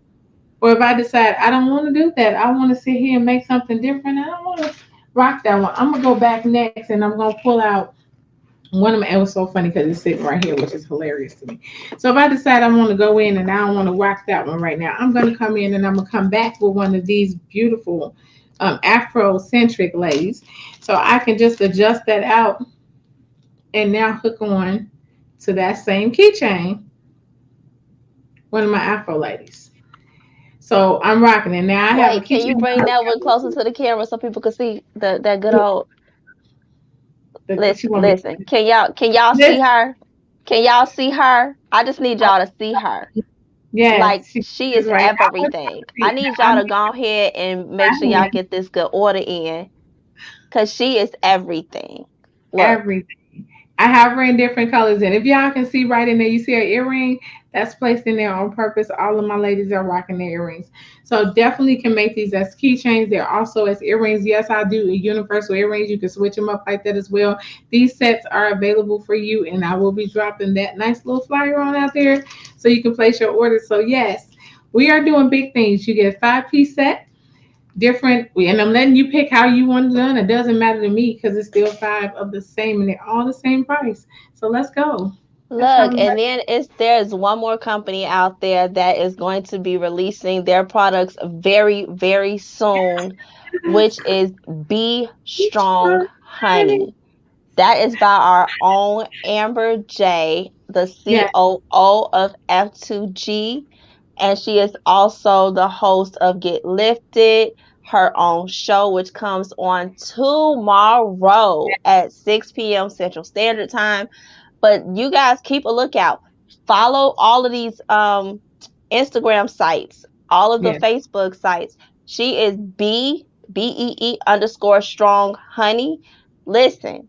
Or if I decide I don't want to do that, I want to sit here and make something different. I don't want to rock that one. I'm gonna go back next and I'm gonna pull out one of my. It was so funny because it's sitting right here, which is hilarious to me. So if I decide I want to go in and I don't want to rock that one right now, I'm gonna come in and I'm gonna come back with one of these beautiful Afro-centric lace, so I can just adjust that out and now hook on to that same keychain, one of my Afro ladies. So I'm rocking it now. I have a Wait, can you keychain bring that one closer to the camera so people can see the that good old she listen, want me. listen. Can y'all see This, her? Can y'all see her? I just need y'all to see her. Like yes, she she is is right. I want y'all everything. to see I it. Now, need I y'all to made go ahead and my make sure y'all hand get this good order in because she is everything. Look, everything. I have her in different colors, and if y'all can see right in there, you see her earring that's placed in there on purpose. All of my ladies are rocking their earrings, so definitely can make these as keychains. They're also as earrings. Yes, I do universal earrings. You can switch them up like that as well. These sets are available for you, and I will be dropping that nice little flyer on out there so you can place your order. So yes, we are doing big things. You get a 5-piece set different, and I'm letting you pick how you want it done. It doesn't matter to me because it's still five of the same and they're all the same price. So let's go. That's Look, something and like then there's one more company out there that is going to be releasing their products very, very soon, which is Be Strong honey. Honey. That is by our own Amber J, the Yeah. COO of F2G. And she is also the host of Get Lifted, her own show, which comes on tomorrow at 6 p.m. Central Standard Time. But you guys keep a lookout. Follow all of these Instagram sites, all of the Yeah. Facebook sites. She is BEE_strong honey. Listen,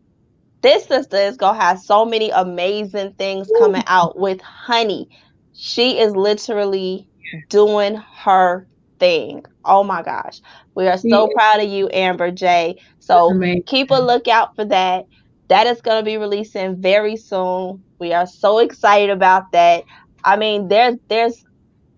this sister is gonna have so many amazing things coming out with honey. She is literally doing her thing. Oh my gosh. We are She so is proud of you, Amber J. So amazing. keep a lookout for that. That is gonna be releasing very soon. We are so excited about that. I mean, there's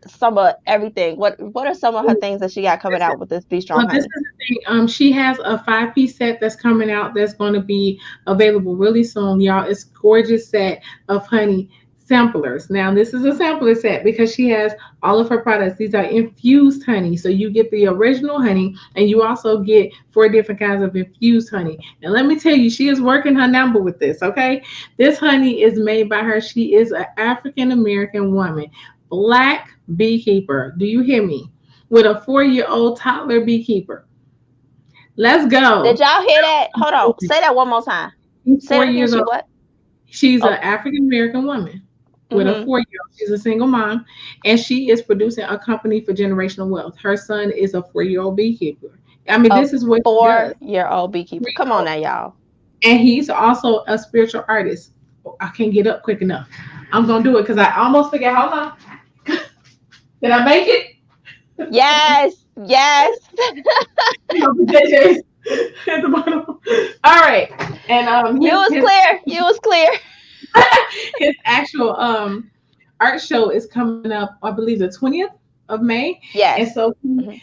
some of everything. What are some of her things that she got coming out with this Be Strong Well, this is Honey? the thing. She has a 5-piece set that's coming out that's going to be available really soon, y'all. It's gorgeous set of honey samplers. Now, this is a sampler set because she has all of her products. These are infused honey, so you get the original honey, and you also get 4 different kinds of infused honey. And let me tell you, she is working her number with this. Okay, this honey is made by her. She is an African American woman, black beekeeper. Do you hear me? With a 4-year-old toddler beekeeper. Let's Did go. y'all hear that? Hold on. Say that one more time. She's Say four it again. years She old. what? She's an Oh, African American woman with a mm-hmm. 4-year-old. She's a single mom, and she is producing a company for generational wealth. Her son is a 4-year-old beekeeper. I mean, A this is what he does. 4-year-old beekeeper. Come on 4-year-old. now, y'all. And he's also a spiritual artist. Oh, I can't get up quick enough. I'm gonna do it because I almost forget. Hold on. Did I make it? Yes, yes. No, the JJ's at the bottom. All right, and You was clear. You was clear. his actual art show is coming up, I believe, the 20th of May, and Yes. so he Mhm.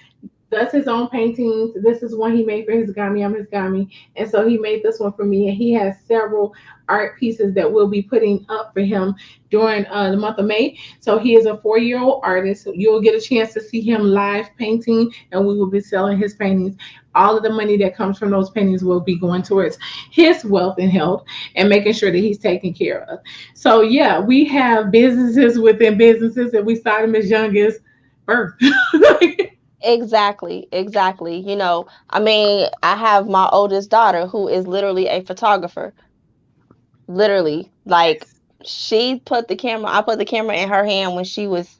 does his own paintings. This is one he made for his gami. I'm his gami, and so he made this one for me. And he has several art pieces that we'll be putting up for him during the month of May. So he is a 4-year-old artist. So you'll get a chance to see him live painting, and we will be selling his paintings. All of the money that comes from those paintings will be going towards his wealth and health and making sure that he's taken care of. So yeah, we have businesses within businesses, and we started him as young as birth. Exactly. Exactly. I mean, I have my oldest daughter who is literally a photographer. Literally. Like I put the camera in her hand when she was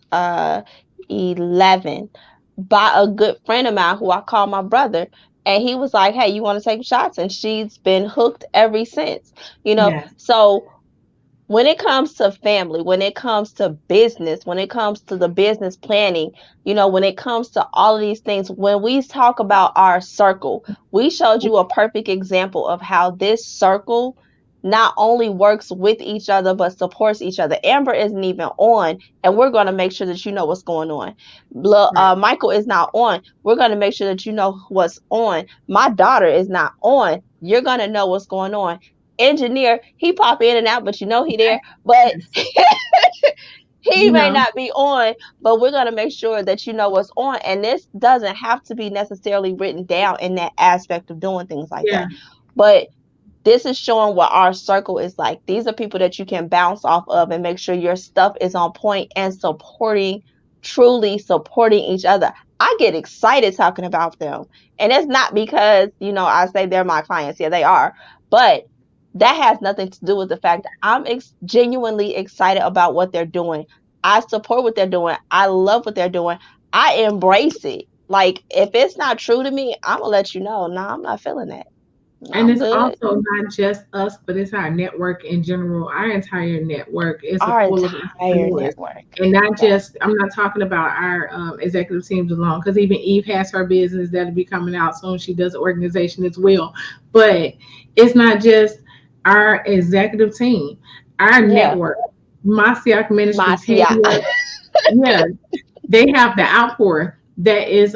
11 by a good friend of mine who I call my brother. And he was like, "Hey, you want to take shots?" And she's been hooked ever since. Yes. So when it comes to family, when it comes to business, when it comes to the business planning, when it comes to all of these things, when we talk about our circle, we showed you a perfect example of how this circle not only works with each other but supports each other. Amber isn't even on, and we're going to make sure that you know what's going on. Right. Michael is not on. We're going to make sure that you know what's on. My daughter is not on. You're going to know what's going on. Engineer, he pop in and out, but he there. But Yes. he You may know. not be on, but we're gonna make sure that you know what's on. And this doesn't have to be necessarily written down in that aspect of doing things like Yeah. that. But this is showing what our circle is like. These are people that you can bounce off of and make sure your stuff is on point and truly supporting each other. I get excited talking about them. And it's not because, I say they're my clients. Yeah, they are. But that has nothing to do with the fact that I'm genuinely excited about what they're doing. I support what they're doing. I love what they're doing. I embrace it. Like, if it's not true to me, I'm going to let you know. No, I'm not feeling that. And I'm it's good. also not just us, but it's our network in general. Our entire network is Our full of entire entrepreneurs. network. And not Yes. just, I'm not talking about our executive teams alone, because even Eve has her business that'll be coming out soon. She does organization as well. But it's not just our executive team, our Yeah. network. Masiak Ministry, Marcia. Tanya, yeah, they have the outpour. that is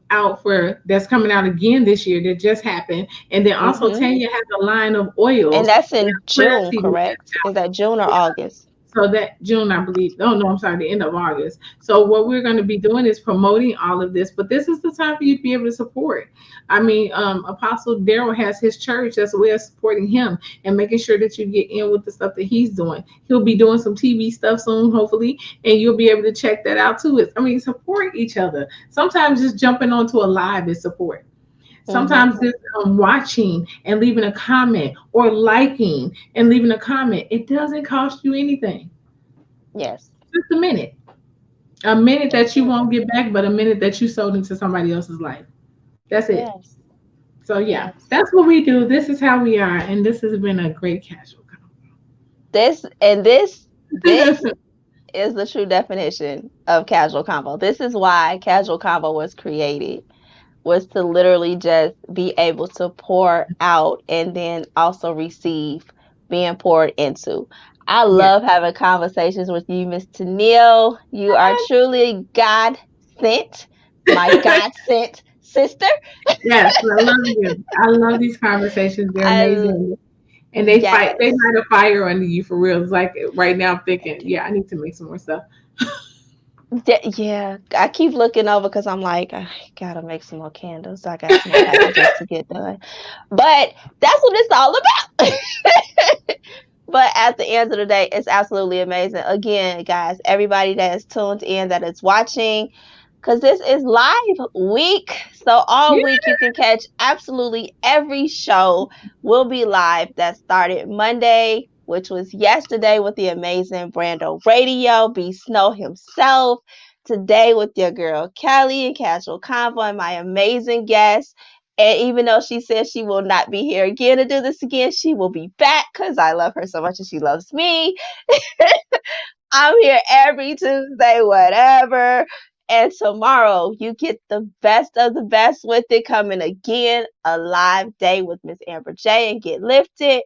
out for that's coming out again this year that just happened. And then also Mhm. Tanya has a line of And oils. that's They in have prayer June, CD. correct? Is that June or August? So that June, I believe. Oh no, I'm sorry, the end of August. So what we're going to be doing is promoting all of this. But this is the time for you to be able to support. I mean, Apostle Daryl has his church as a way of supporting him and making sure that you get in with the stuff that he's doing. He'll be doing some TV stuff soon, hopefully, and you'll be able to check that out too. I mean, support each other. Sometimes just jumping onto a live is support. Mhm. Sometimes just watching and leaving a comment or liking and leaving a comment, it doesn't cost you anything. Yes. Just a minute That's that you it. won't get back, but a minute that you sold into somebody else's life. That's it. Yes. So yeah, Yes. that's what we do. This is how we are, and this has been a great casual This convo. is the true definition of casual combo. This is why casual combo was created, was to literally just be able to pour out and then also receive being poured into. I Yeah. love having conversations with you, Miss Tennille. You are truly God sent, my God sent sister. Yes, I love you. I love these conversations. They're I amazing. And they fight, they yes. light a fire under you for real. It's like right now I'm They thinking, do. yeah, I need to make some more stuff. Yeah, I keep looking over because I'm like, I gotta make some more candles. I got some more packages to get done. But that's what it's all about. But at the end of the day, it's absolutely amazing. Again, guys, everybody that is tuned in, that is watching, because this is live week. So all Yeah. week you can catch absolutely every show will be live that started Monday, which was yesterday with the amazing Brando Radio, B Snow himself. Today with your girl Kelly and Casual Convo and my amazing guest. And even though she says she will not be here again to do this again, she will be back because I love her so much and she loves me. I'm here every Tuesday, whatever. And tomorrow, you get the best of the best with it coming again, a live day with Miss Amber J and Get Lifted.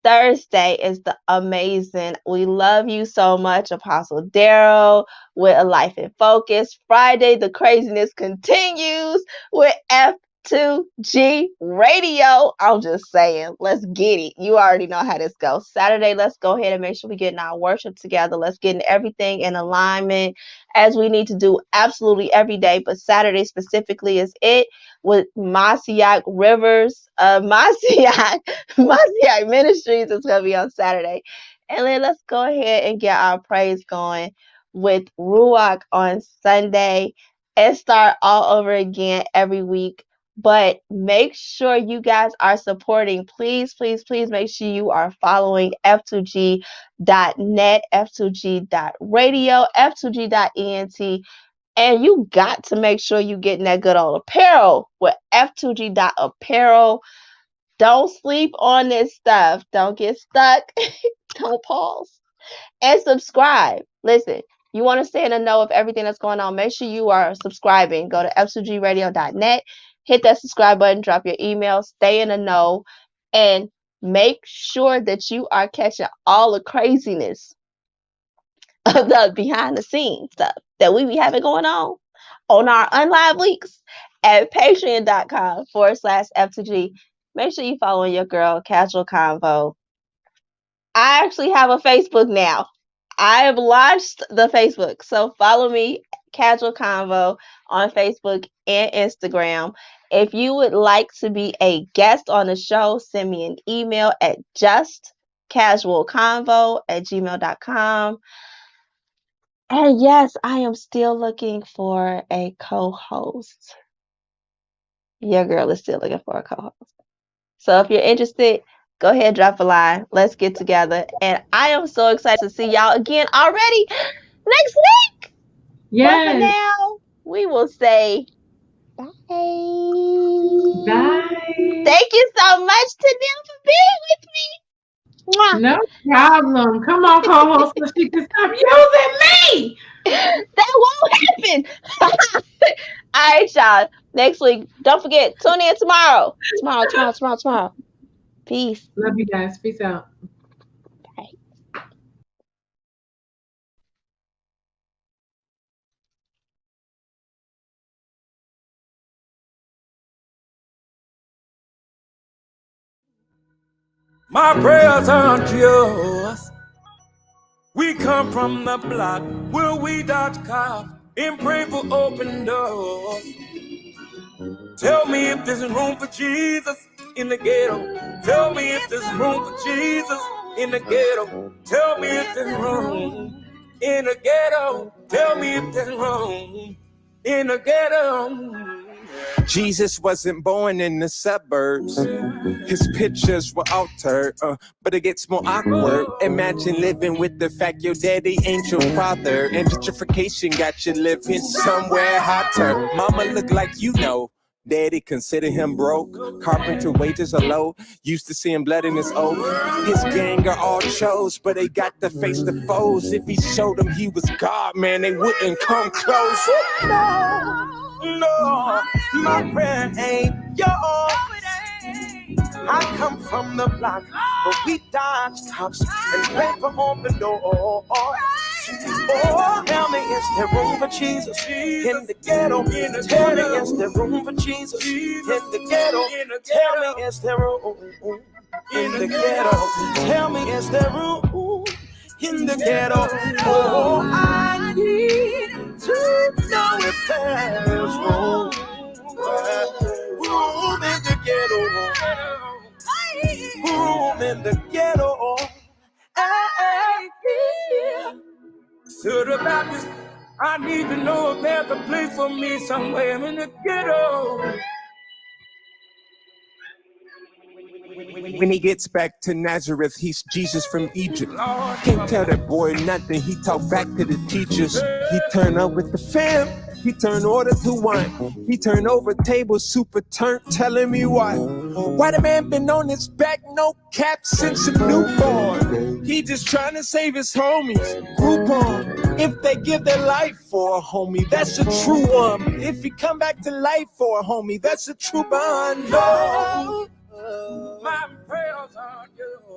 Thursday is the amazing. We love you so much, Apostle Daryl, with A Life in Focus. Friday, the craziness continues with F2G Radio. I'm just saying, let's get it. You already know how this goes. Saturday, let's go ahead and make sure we get in our worship together. Let's get in everything in alignment as we need to do absolutely every day. But Saturday specifically is it with Masiak Rivers, Masiak. Masiak Ministries is going to be on Saturday. And then let's go ahead and get our praise going with Ruach on Sunday and start all over again every week. But make sure you guys are supporting. Please, please, please make sure you are following f2g.net, f2g.radio, f2g.ent. And you got to make sure you getting that good old apparel with f2g.apparel. Don't sleep on this stuff. Don't get stuck. Don't pause. And subscribe. Listen, you want to stay in the know of everything that's going on. Make sure you are subscribing. Go to f2gradio.net. Hit that subscribe button. Drop your email. Stay in the know. And make sure that you are catching all the craziness of the behind the scenes stuff that we be having going on our unlive weeks at patreon.com/F2G. Make sure you follow your girl, Casual Convo. I actually have a Facebook now. I have launched the Facebook. So follow me, Casual Convo, on Facebook and Instagram. If you would like to be a guest on the show, send me an email at justcasualconvo@gmail.com. And yes, I am still looking for a co-host. Your girl is still looking for a co-host. So if you're interested, go ahead, drop a line. Let's get together. And I am so excited to see y'all again already next week. But for Yes. now, we will say bye. Bye. Thank you so much to them for being with me. Mwah. No problem. Come on, co-host, so she can stop using me. That won't happen. All right, y'all. Next week. Don't forget, tune in tomorrow. Tomorrow. Peace. Love you guys. Peace out. Bye. My prayers aren't yours. We come from the block where we dodge cops and pray for open doors. Tell me if there's room for Jesus in the ghetto. Tell me if there's room for Jesus in the ghetto. Tell me if there's room in the ghetto. Tell me if there's room in the ghetto. Jesus wasn't born in the suburbs. His pictures were altered, but it gets more awkward. Imagine living with the fact your daddy ain't your father, and gentrification got you living somewhere hotter. Mama look like you know. Daddy consider him broke. Carpenter wages are low. Used to seeing blood in his oak. His gang are all chose, but they got to face the foes. If he showed them he was God, man, they wouldn't come close. No, my prayer ain't yours. I come from the block, but we dodge cops and pray for open door. Oh, tell me, is there room for Jesus in the ghetto? Tell me, is there room for Jesus in the ghetto? Tell me, is there room in the ghetto? Tell me, is there room in the ghetto? Oh, I need to know if there's room in the ghetto. Room in the ghetto. To the Baptist, I need to know if there's a place for me somewhere in the ghetto. When he gets back to Nazareth, he's Jesus from Egypt. Can't tell that boy nothing, he talk back to the teachers. He turn up with the fam, he turn order to wine. He turn over tables, super turnt, telling me why. Why the man been on his back, no cap since a newborn. He just trying to save his homies, Groupon. If they give their life for a homie, that's a true one. If he come back to life for a homie, that's a true bond. No. My prayers aren't yours.